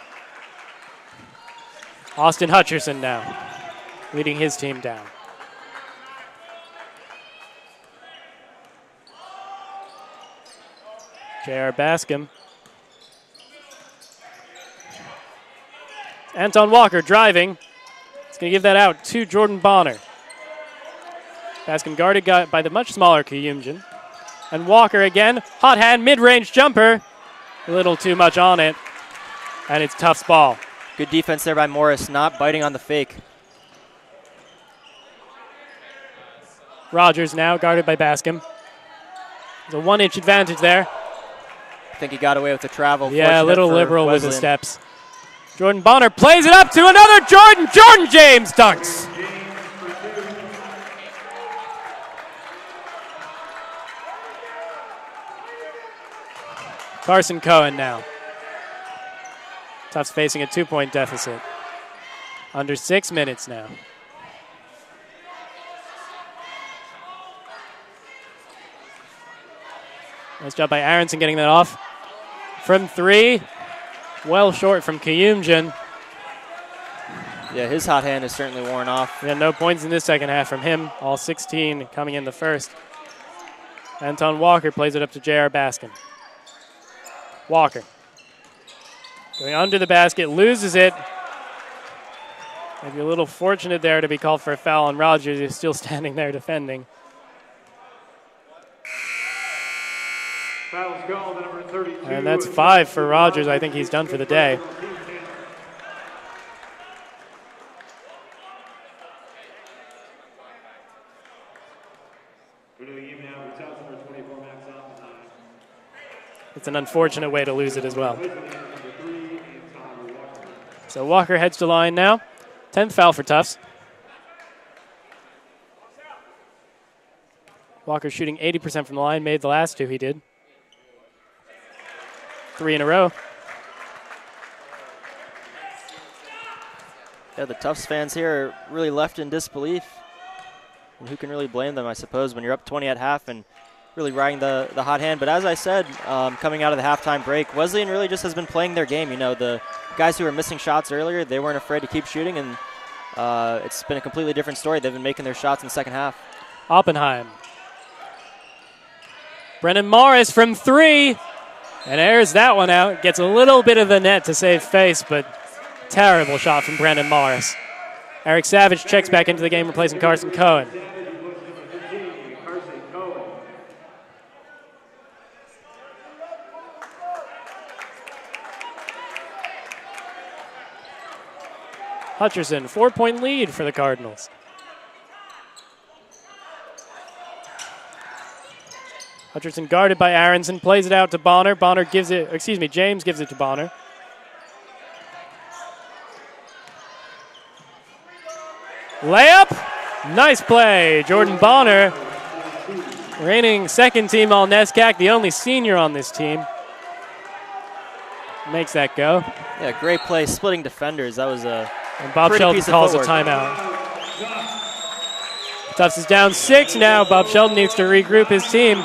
Austin Hutcherson now, leading his team down. J.R. Baskin. Anton Walker driving. He's going to give that out to Jordan Bonner. Baskin guarded by the much smaller Kiyumjin. And Walker again. Hot hand, mid-range jumper. A little too much on it. And it's Tufts ball. Good defense there by Morris, not biting on the fake. Rogers now guarded by Bascom. There's a 1-inch advantage there. I think he got away with the travel. Yeah, a Fortunate little for liberal with Wesleyan. his steps. Jordan Bonner plays it up to another Jordan. Jordan James dunks. Carson Cohen now. Tufts facing a 2-point deficit. Under 6 minutes now. Nice job by Aronson getting that off. From 3, well short from Kayumjan. Yeah, his hot hand is certainly worn off. Yeah, no points in this second half from him. All 16 coming in the first. Anton Walker plays it up to J.R. Baskin. Walker. Going under the basket, loses it. Maybe a little fortunate there to be called for a foul on Rogers. He's still standing there defending. Foul's called, number 32. And that's 5 for Rogers. I think he's done for the day. It's an unfortunate way to lose it as well. So Walker heads to line now. 10th foul for Tufts. Walker shooting 80% from the line. Made the last 2 he did. 3 in a row. Yeah, the Tufts fans here are really left in disbelief. And who can really blame them, I suppose, when you're up 20 at half and really riding the hot hand. But as I said, coming out of the halftime break, Wesleyan really just has been playing their game. You know, the guys who were missing shots earlier, they weren't afraid to keep shooting, and it's been a completely different story. They've been making their shots in the second half. Oppenheim. Brennan Morris from 3. And airs that one out. Gets a little bit of the net to save face, but terrible shot from Brennan Morris. Eric Savage checks back into the game, replacing Carson Cohen. Hutcherson, 4-point lead for the Cardinals. Hutcherson guarded by Aronson, plays it out to Bonner. James gives it to Bonner. Layup, nice play. Jordan Bonner, reigning second team All-NESCAC, the only senior on this team. Makes that go. Yeah, great play, splitting defenders. That was a And Bob pretty Sheldon piece of calls a footwork. timeout. Tufts is down 6 now. Bob Sheldon needs to regroup his team.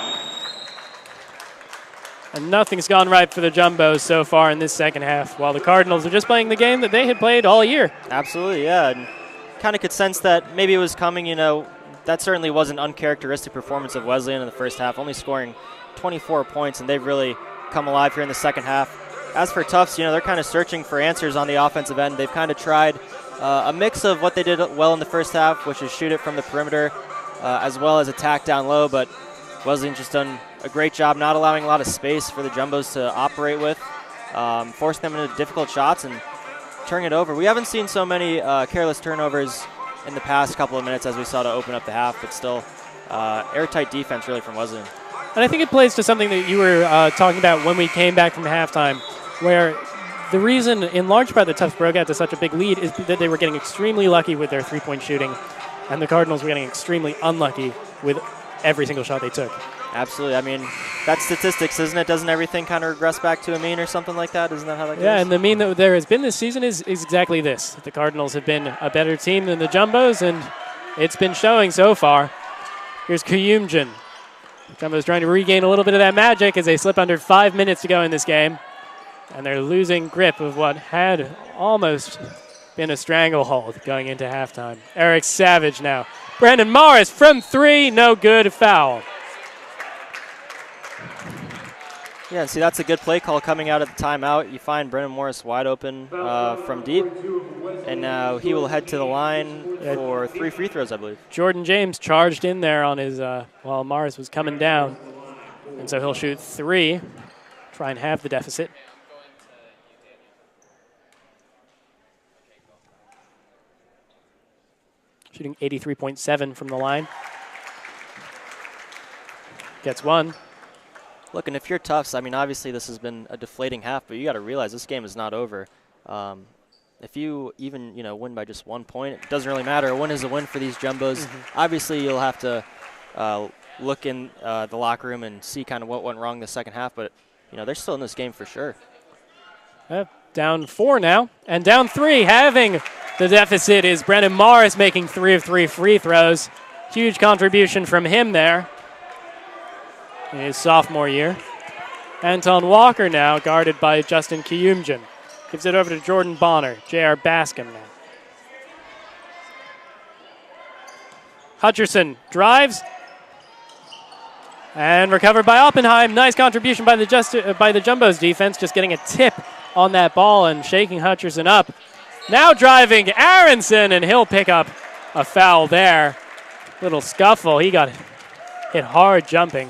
And nothing's gone right for the Jumbos so far in this second half, while the Cardinals are just playing the game that they had played all year. Absolutely, yeah. And kind of could sense that maybe it was coming, you know. That certainly was an uncharacteristic performance of Wesleyan in the first half, only scoring 24 points, and they've really come alive here in the second half. As for Tufts, you know, they're kind of searching for answers on the offensive end. They've kind of tried a mix of what they did well in the first half, which is shoot it from the perimeter, as well as attack down low, but Wesleyan just done a great job not allowing a lot of space for the Jumbos to operate with, forcing them into difficult shots and turning it over. We haven't seen so many careless turnovers in the past couple of minutes as we saw to open up the half, but still airtight defense really from Wesleyan. And I think it plays to something that you were talking about when we came back from halftime, where the reason, in large part, that Tufts broke out to such a big lead is that they were getting extremely lucky with their three-point shooting, and the Cardinals were getting extremely unlucky with every single shot they took. Absolutely. I mean, that's statistics, isn't it? Doesn't everything kind of regress back to a mean or something like that? Isn't that how that goes? Yeah, and the mean that there has been this season is exactly this. The Cardinals have been a better team than the Jumbos, and it's been showing so far. Here's Kayumjan. Jumbos trying to regain a little bit of that magic as they slip under 5 minutes to go in this game. And they're losing grip of what had almost been a stranglehold going into halftime. Eric Savage now. Brandon Morris from 3, no good, foul. Yeah, see, that's a good play call coming out at the timeout. You find Brennan Morris wide open from deep, and now he will head to the line for 3 free throws, I believe. Jordan James charged in there on his while Morris was coming down, and so he'll shoot 3, try and halve the deficit. Shooting 83.7 from the line. Gets one. Look, and if you're Tufts, I mean, obviously this has been a deflating half, but you got to realize this game is not over. If you even, win by just 1 point, it doesn't really matter. A win is a win for these Jumbos. Obviously, you'll have to look in the locker room and see kind of what went wrong the second half, but, they're still in this game for sure. Down 4 now, and down 3. Having the deficit is Brennan Morris making 3 of 3 free throws. Huge contribution from him there in his sophomore year. Anton Walker now guarded by Justin Kiyumjin. Gives it over to Jordan Bonner. J.R. Bascom now. Hutcherson drives. And recovered by Oppenheim. Nice contribution by the Jumbos defense. Just getting a tip on that ball and shaking Hutcherson up. Now driving Aronson, and he'll pick up a foul there. Little scuffle. He got hit hard jumping.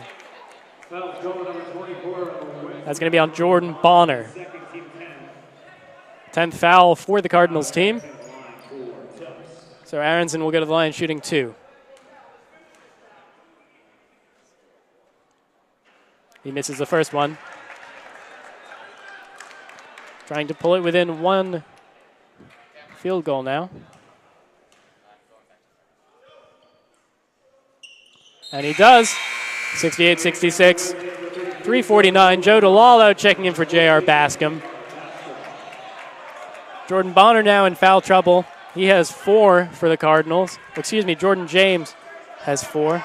That's going to be on Jordan Bonner. 10th foul for the Cardinals team. So Aronson will go to the line shooting 2. He misses the first one. Trying to pull it within 1 field goal now. And he does. 68-66. 3:49. Joe DeLallo checking in for J.R. Bascom. Jordan Bonner now in foul trouble. He has 4 for the Cardinals. Excuse me, Jordan James has 4.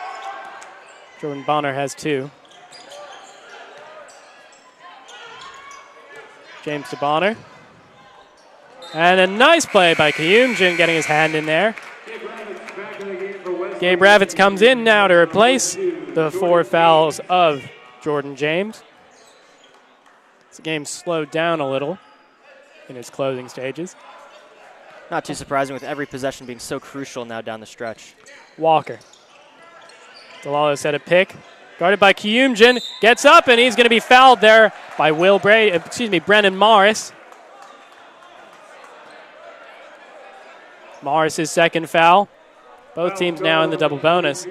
Jordan Bonner has 2. James to Bonner. And a nice play by Kiyumjin getting his hand in there. Gabe Ravitz comes in now to replace the 4 fouls of Jordan James. The game slowed down a little in its closing stages. Not too surprising with every possession being so crucial now down the stretch. Walker. DeLallo set a pick. Guarded by Kiyumjin. Gets up, and he's going to be fouled there by Brennan Morris. Morris's second foul. Both teams now in the double bonus.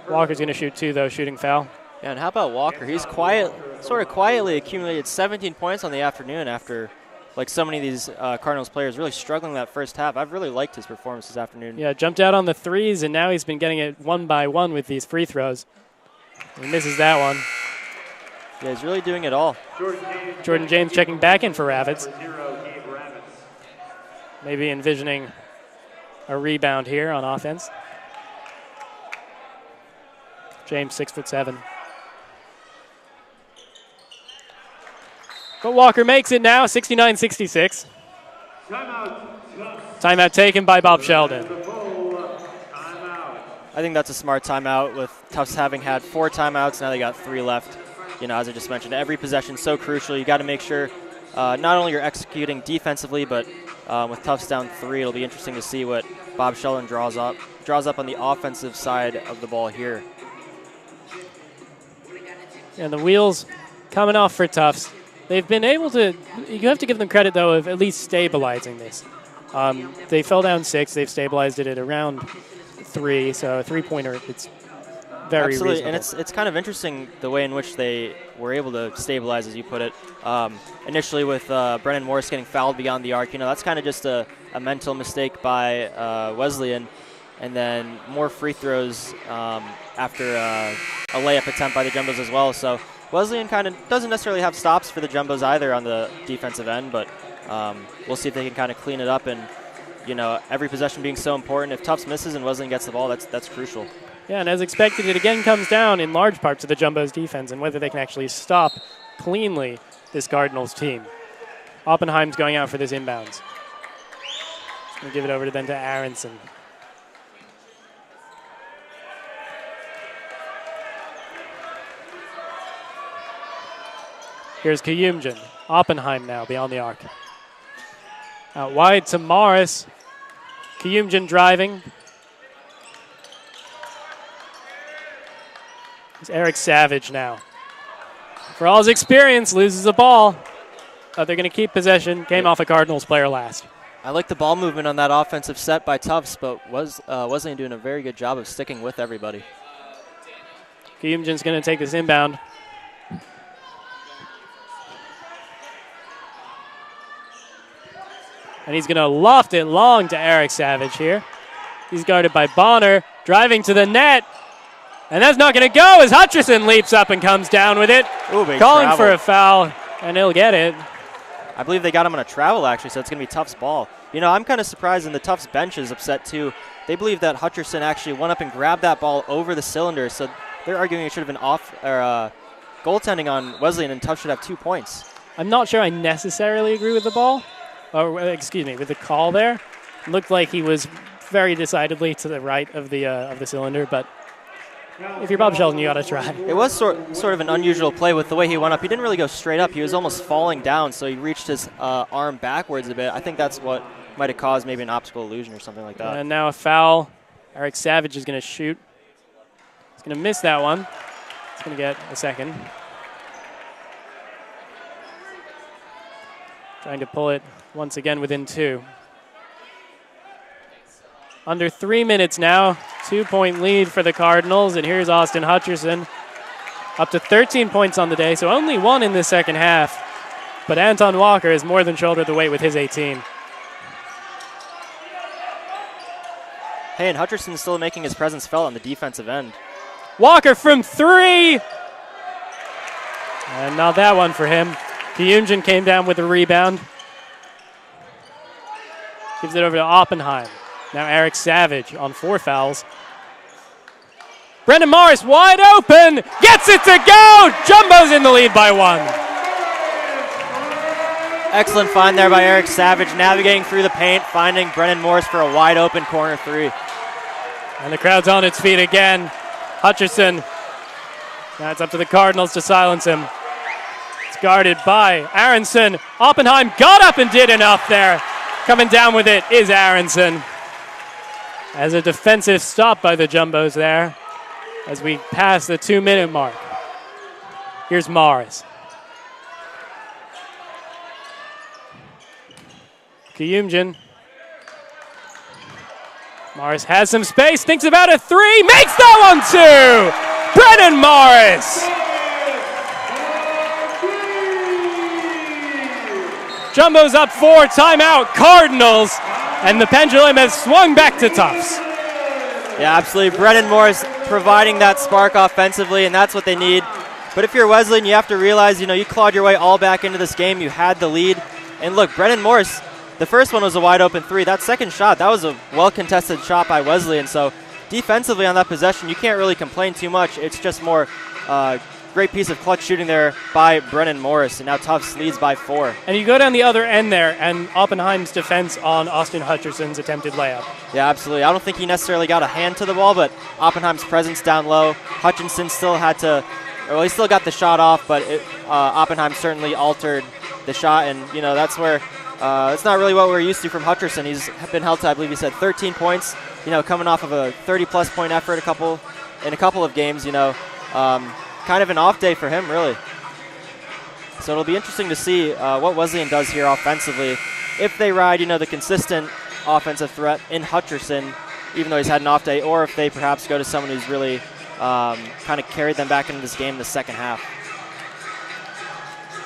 Walker's going to shoot 2, though, shooting foul. Yeah, and how about Walker? He's sort of quietly accumulated 17 points on the afternoon after, like so many of these Cardinals players, really struggling that first half. I've really liked his performance this afternoon. Yeah, jumped out on the threes, and now he's been getting it 1 by 1 with these free throws. He misses that one. Yeah, he's really doing it all. Jordan James checking back in for Ravitz. Maybe envisioning a rebound here on offense. James 6'7". But Walker makes it now, 69-66. Timeout taken by Bob Sheldon. I think that's a smart timeout with Tufts having had 4 timeouts. Now they got 3 left. As I just mentioned, every possession so crucial. You got to make sure not only you're executing defensively, but with Tufts down 3, it'll be interesting to see what Bob Sheldon draws up on the offensive side of the ball here. And the wheels coming off for Tufts. They've been able to, you have to give them credit, though, of at least stabilizing this. They fell down 6. They've stabilized it at around 3, so a 3-pointer, it's very Absolutely, reasonable. and it's kind of interesting the way in which they were able to stabilize, as you put it. Initially with Brennan Morris getting fouled beyond the arc, that's kind of just a mental mistake by Wesleyan, and then more free throws after a layup attempt by the Jumbos as well. So Wesleyan kind of doesn't necessarily have stops for the Jumbos either on the defensive end, but we'll see if they can kind of clean it up. And every possession being so important. If Tufts misses and Wesleyan gets the ball, that's crucial. Yeah, and as expected, it again comes down in large part to the Jumbos defense and whether they can actually stop cleanly this Cardinals team. Oppenheim's going out for this inbounds. We'll give it over to Aronson. Here's Kiyumjin. Oppenheim now beyond the arc. Out wide to Morris. Kiyumjin driving. It's Eric Savage now. For all his experience, loses the ball. They're going to keep possession. Came off a Cardinals player last. I like the ball movement on that offensive set by Tufts, but Wesleyan doing a very good job of sticking with everybody. Kiyumjin's going to take this inbound. And he's going to loft it long to Eric Savage here. He's guarded by Bonner, driving to the net. And that's not going to go as Hutcherson leaps up and comes down with it. Ooh, calling travel. for a foul, and he'll get it. I believe they got him on a travel, actually, so it's going to be Tufts' ball. You know, I'm kind of surprised, and the Tufts bench is upset, too. They believe that Hutcherson actually went up and grabbed that ball over the cylinder, so they're arguing it should have been off or goaltending on Wesleyan, and Tufts should have 2 points. I'm not sure I necessarily agree with the ball, or excuse me, with the call there. It looked like he was very decidedly to the right of the cylinder, but if you're Bob Shelton, you got to try. It was sort of an unusual play with the way he went up. He didn't really go straight up. He was almost falling down, so he reached his arm backwards a bit. I think that's what might have caused maybe an optical illusion or something like that. And now a foul. Eric Savage is going to shoot. He's going to miss that one. He's going to get a second. Trying to pull it once again within 2. Under 3 minutes now. 2-point lead for the Cardinals. And here's Austin Hutcherson. Up to 13 points on the day, so only 1 in the second half. But Anton Walker has more than shouldered the weight with his 18. Hey, and Hutcherson's still making his presence felt on the defensive end. Walker from 3! And not that one for him. Kiyumjin came down with a rebound. Gives it over to Oppenheim. Now Eric Savage on 4 fouls. Brendan Morris wide open. Gets it to go. Jumbo's in the lead by 1. Excellent find there by Eric Savage, navigating through the paint, finding Brendan Morris for a wide open corner 3. And the crowd's on its feet again. Hutcherson. Now it's up to the Cardinals to silence him. It's guarded by Aronson. Oppenheim got up and did enough there. Coming down with it is Aronson. As a defensive stop by the Jumbos there as we pass the 2-minute mark. Here's Morris. Kiyumjin. Morris has some space, thinks about a 3, makes that one too! Brennan Morris! Jumbo's up 4, timeout, Cardinals, and the pendulum has swung back to Tufts. Yeah, absolutely. Brennan Morris providing that spark offensively, and that's what they need. But if you're Wesleyan, you have to realize, you clawed your way all back into this game. You had the lead. And look, Brennan Morris, the first one was a wide open 3. That second shot, that was a well-contested shot by Wesleyan. So defensively on that possession, you can't really complain too much. It's just more great piece of clutch shooting there by Brennan Morris. And now Tufts leads by 4. And you go down the other end there, and Oppenheim's defense on Austin Hutcherson's attempted layup. Yeah, absolutely. I don't think he necessarily got a hand to the ball, but Oppenheim's presence down low. Hutchinson still had to, well, he still got the shot off, but Oppenheim certainly altered the shot. And, that's where it's not really what we're used to from Hutcherson. He's been held to, I believe he said, 13 points, coming off of a 30-plus point effort in a couple of games, kind of an off day for him, really. So it'll be interesting to see what Wesleyan does here offensively. If they ride, the consistent offensive threat in Hutcherson, even though he's had an off day, or if they perhaps go to someone who's really kind of carried them back into this game in the second half.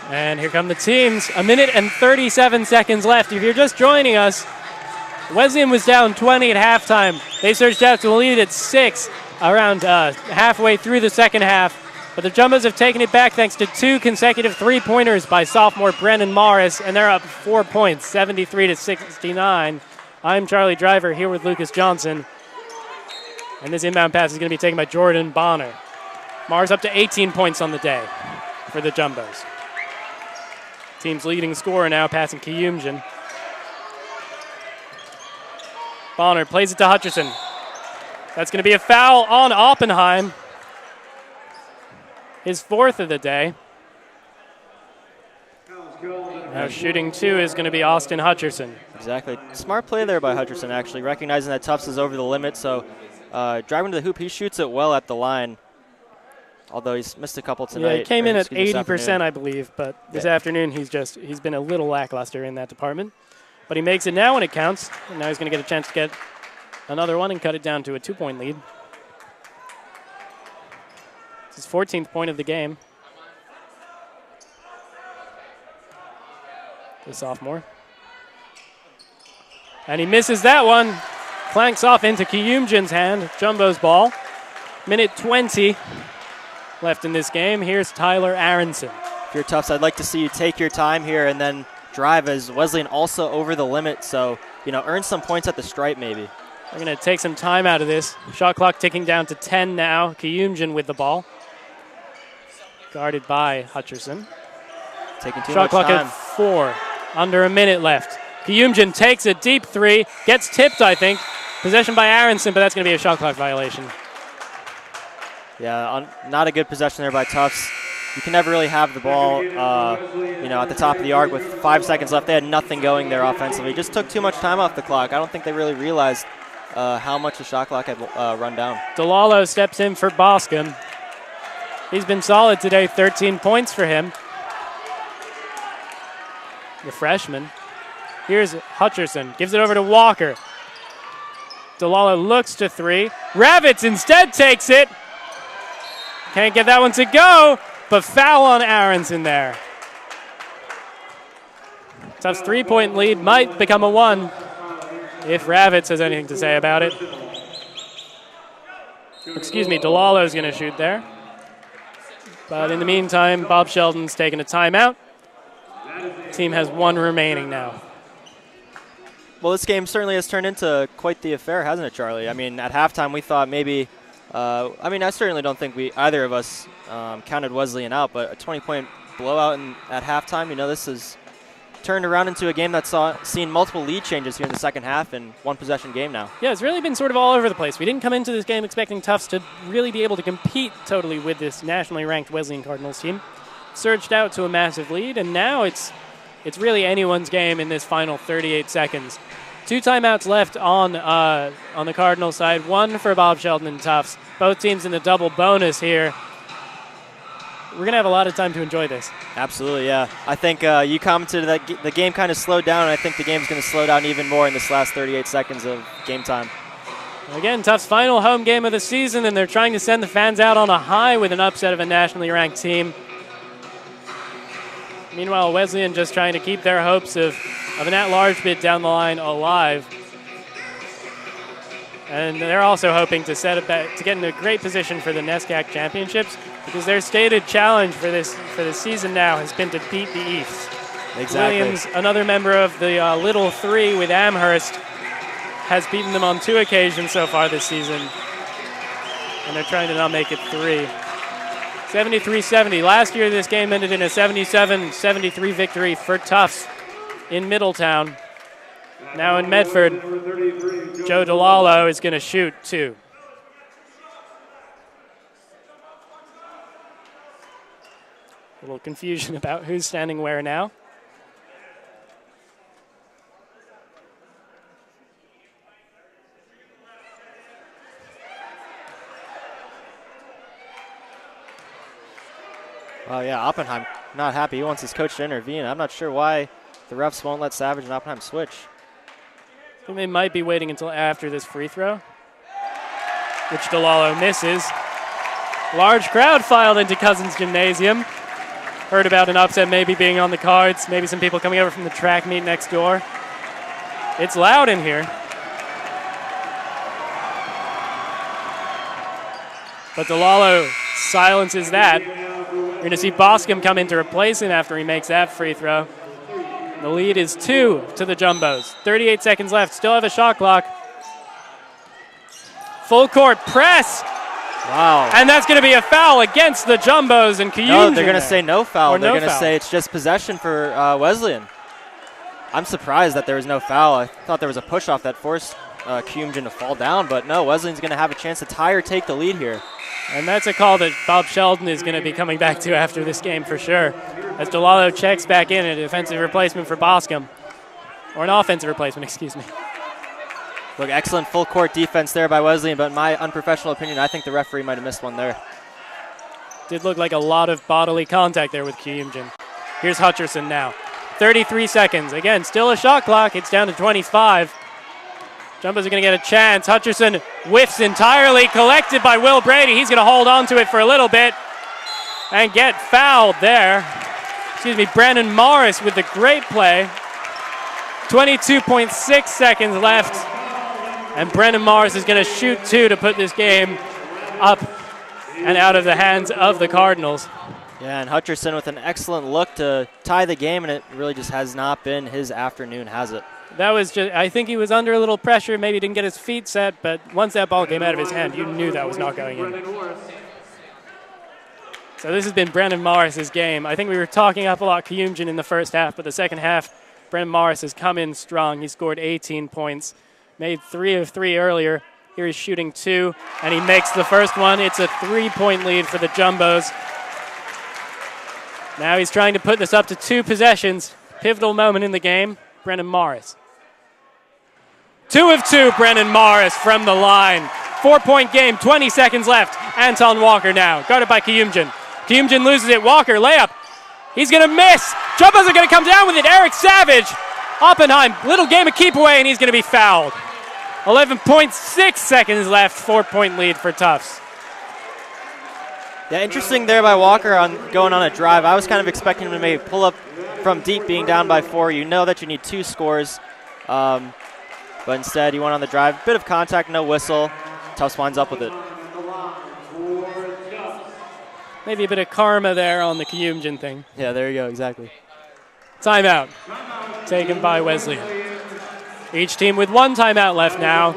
And here come the teams. 1 minute and 37 seconds left. If you're just joining us, Wesleyan was down 20 at halftime. They surged out to a lead at 6 around halfway through the second half. But the Jumbos have taken it back thanks to 2 consecutive 3-pointers by sophomore Brendan Morris, and they're up 4 points, 73-69. I'm Charlie Driver here with Lucas Johnson. And this inbound pass is going to be taken by Jordan Bonner. Morris up to 18 points on the day for the Jumbos. Team's leading scorer now, passing Kiyumjin. Bonner plays it to Hutcherson. That's going to be a foul on Oppenheim. His 4th of the day. Now shooting 2 is going to be Austin Hutcherson. Exactly. Smart play there by Hutcherson, actually, recognizing that Tufts is over the limit. So driving to the hoop, he shoots it well at the line. Although he's missed a couple tonight. Yeah, he came in at 80%, I believe, but this afternoon he's been a little lackluster in that department. But he makes it now when it counts, and now he's going to get a chance to get another one and cut it down to a 2-point lead. It's his 14th point of the game. The sophomore. And he misses that one. Clanks off into Kiyumjin's hand. Jumbo's ball. Minute 20 left in this game. Here's Tyler Aronson. If you're Tufts, I'd like to see you take your time here and then drive, as Wesleyan also over the limit. So, earn some points at the stripe maybe. They're going to take some time out of this. Shot clock ticking down to 10 now. Kiyumjin with the ball. Guarded by Hutcherson. Taking too Shot much clock time. at 4. Under a minute left. Kiyumjin takes a deep 3. Gets tipped, I think. Possession by Aronson, but that's going to be a shot clock violation. Yeah, not a good possession there by Tufts. You can never really have the ball, at the top of the arc with 5 seconds left. They had nothing going there offensively. Just took too much time off the clock. I don't think they really realized how much the shot clock had run down. DeLallo steps in for Boscombe. He's been solid today, 13 points for him. The freshman. Here's Hutcherson. Gives it over to Walker. DeLallo looks to 3. Ravitz instead takes it. Can't get that one to go, but foul on Aronson there. Tufts' 3-point lead might become a 1 if Ravitz has anything to say about it. Excuse me, DeLallo's going to shoot there. But in the meantime, Bob Sheldon's taking a timeout. Team has 1 remaining now. Well, this game certainly has turned into quite the affair, hasn't it, Charlie? I mean, at halftime we thought maybe, I certainly don't think either of us counted Wesleyan out, but a 20-point blowout at halftime, this has turned around into a game that's seen multiple lead changes here in the second half and 1-possession game now. Yeah, it's really been sort of all over the place. We didn't come into this game expecting Tufts to really be able to compete totally with this nationally ranked Wesleyan Cardinals team. Surged out to a massive lead, and now it's really anyone's game in this final 38 seconds. 2 timeouts left on the Cardinals side, 1 for Bob Sheldon and Tufts. Both teams in the double bonus here. We're going to have a lot of time to enjoy this. Absolutely, yeah. I think you commented that the game kind of slowed down, and I think the game's going to slow down even more in this last 38 seconds of game time. Again, Tufts' final home game of the season, and they're trying to send the fans out on a high with an upset of a nationally ranked team. Meanwhile, Wesleyan just trying to keep their hopes of an at-large bid down the line alive. And they're also hoping to get in a great position for the NESCAC championships, because their stated challenge for this season now has been to beat the East. Exactly. Williams, another member of the Little Three with Amherst, has beaten them on 2 occasions so far this season, and they're trying to now make it 3. 73-70. Last year, this game ended in a 77-73 victory for Tufts in Middletown. Now in Medford, Joe DeLallo is going to shoot 2. A little confusion about who's standing where now. Oh, yeah, Oppenheim not happy. He wants his coach to intervene. I'm not sure why the refs won't let Savage and Oppenheim switch. I think they might be waiting until after this free throw, which DeLallo misses. Large crowd filed into Cousins Gymnasium. Heard about an upset maybe being on the cards, maybe some people coming over from the track meet next door. It's loud in here. But DeLallo silences that. You're going to see Boscombe come in to replace him after he makes that free throw. The lead is 2 to the Jumbos. 38 seconds left. Still have a shot clock. Full court press. Wow. And that's going to be a foul against the Jumbos and Kiyumjin. No, they're going to say no foul. Or they're no going to foul. say it's just possession for Wesleyan. I'm surprised that there was no foul. I thought there was a push-off that forced Kiyumjin to fall down, but no, Wesleyan's going to have a chance to tie or take the lead here. And that's a call that Bob Sheldon is going to be coming back to after this game for sure. As DeLallo checks back in, a defensive replacement for Boscombe. Or an offensive replacement, excuse me. Look, excellent full court defense there by Wesleyan, but in my unprofessional opinion, I think the referee might have missed one there. Did look like a lot of bodily contact there with Kiyumjin. Here's Hutcherson now. 33 seconds. Again, still a shot clock. It's down to 25. Jumbos are going to get a chance. Hutcherson whiffs entirely, collected by Will Brady. He's going to hold on to it for a little bit. and get fouled there. Excuse me, Brandon Morris with the great play. 22.6 seconds left. And Brandon Morris is going to shoot 2 to put this game up and out of the hands of the Cardinals. Yeah, and Hutcherson with an excellent look to tie the game, and it really just has not been his afternoon, has it? That was just, I think he was under a little pressure, maybe didn't get his feet set, but once that ball came out of his hand, you knew that was not going in. So this has been Brandon Morris's game. I think we were talking up a lot Kyumjin in the first half, but the second half, Brandon Morris has come in strong. He scored 18 points, made 3 of 3 earlier. Here he's shooting 2, and he makes the first one. It's a 3-point lead for the Jumbos. Now he's trying to put this up to 2 possessions. Pivotal moment in the game, Brandon Morris. 2 of 2, Brandon Morris from the line. 4-point game, 20 seconds left. Anton Walker now, guarded by Kyumjin. Kyumjin loses it, Walker, layup. He's gonna miss. Jumbos are gonna come down with it, Eric Savage. Oppenheim, little game of keep away, and he's gonna be fouled. 11.6 seconds left, 4-point lead for Tufts. Yeah, interesting there by Walker on going on a drive. I was kind of expecting him to maybe pull up from deep, being down by 4. You know that you need 2 scores, but instead he went on the drive. Bit of contact, no whistle. Tufts winds up with it. Maybe a bit of karma there on the Kyumjin thing. Yeah, there you go, exactly. Timeout taken by Wesleyan. Each team with 1 timeout left now.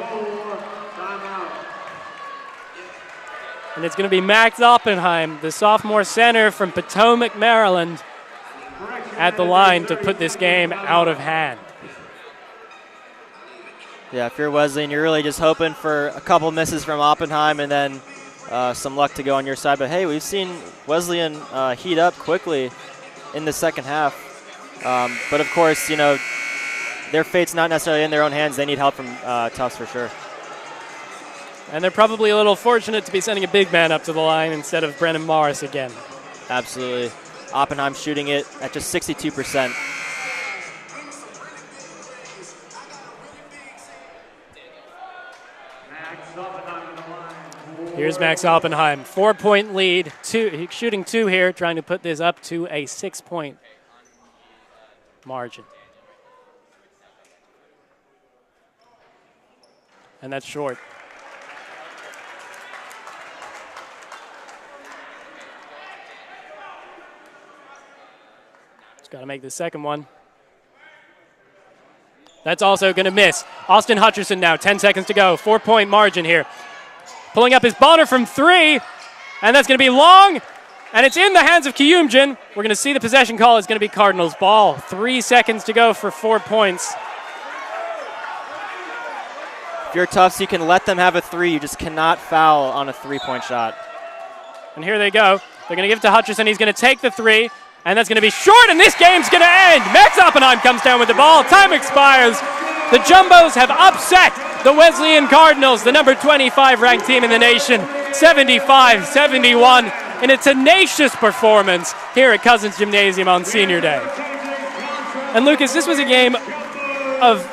And it's going to be Max Oppenheim, the sophomore center from Potomac, Maryland, at the line to put this game out of hand. Yeah, if you're Wesleyan, you're really just hoping for a couple misses from Oppenheim and then some luck to go on your side. But hey, we've seen Wesleyan heat up quickly in the second half. But of course, you know, their fate's not necessarily in their own hands. They need help from Tufts for sure. And they're probably a little fortunate to be sending a big man up to the line instead of Brandon Morris again. Absolutely. Oppenheim shooting it at just 62%. Here's Max Oppenheim, 4-point lead, shooting 2 here, trying to put this up to a 6-point margin. And that's short. Just got to make the second one. That's also going to miss. Austin Hutcherson now, 10 seconds to go, 4-point margin here. Pulling up his Bonner from 3, and that's going to be long, and it's in the hands of Kyumjin. We're going to see the possession call. It's going to be Cardinals ball. 3 seconds to go for 4 points. If you're Tufts, you can let them have a 3. You just cannot foul on a 3-point shot. And here they go. They're going to give it to Hutcherson. He's going to take the 3, and that's going to be short, and this game's going to end. Max Oppenheim comes down with the ball. Time expires. The Jumbos have upset the Wesleyan Cardinals, the number 25 ranked team in the nation, 75-71, in a tenacious performance here at Cousins Gymnasium on Senior Day. And Lucas, this was a game of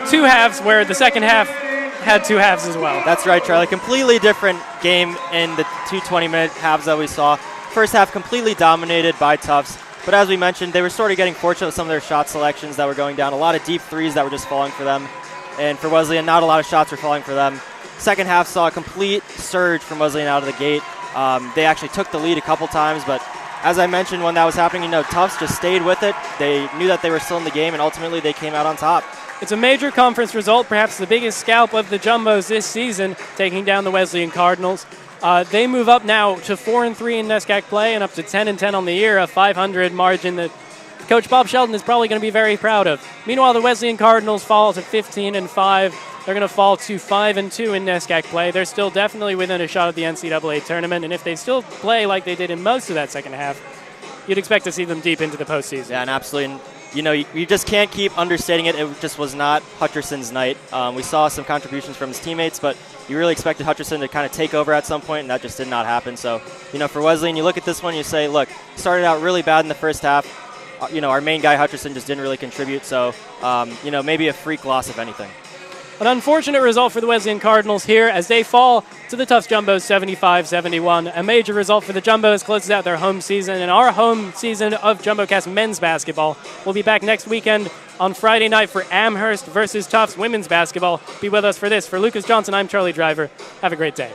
2 halves where the second half had 2 halves as well. That's right, Charlie. Completely different game in the 2 20-minute halves that we saw. First half completely dominated by Tufts. But as we mentioned, they were sort of getting fortunate with some of their shot selections that were going down. A lot of deep threes that were just falling for them. And for Wesleyan, not a lot of shots were falling for them. Second half saw a complete surge from Wesleyan out of the gate. They actually took the lead a couple times, but as I mentioned when that was happening, you know, Tufts just stayed with it. They knew that they were still in the game, and ultimately they came out on top. It's a major conference result, perhaps the biggest scalp of the Jumbos this season, taking down the Wesleyan Cardinals. They move up now to 4-3 in NESCAC play and up to 10-10 on the year, a 500 margin that Coach Bob Sheldon is probably going to be very proud of. Meanwhile, the Wesleyan Cardinals fall to 15-5. They're going to fall to 5-2 in NESCAC play. They're still definitely within a shot at the NCAA tournament, and if they still play like they did in most of that second half, you'd expect to see them deep into the postseason. Yeah, and absolutely. You know, you just can't keep understating it. It just was not Hutcherson's night. We saw some contributions from his teammates, but you really expected Hutcherson to kind of take over at some point, and that just did not happen. So, you know, for Wesleyan, you look at this one, you say, look, started out really bad in the first half. You know, our main guy, Hutcherson, just didn't really contribute. So, you know, maybe a freak loss, if anything. An unfortunate result for the Wesleyan Cardinals here as they fall to the Tufts Jumbos 75-71. A major result for the Jumbos closes out their home season, and our home season of JumboCast men's basketball will be back next weekend on Friday night for Amherst versus Tufts women's basketball. Be with us for this. For Lucas Johnson, I'm Charlie Driver. Have a great day.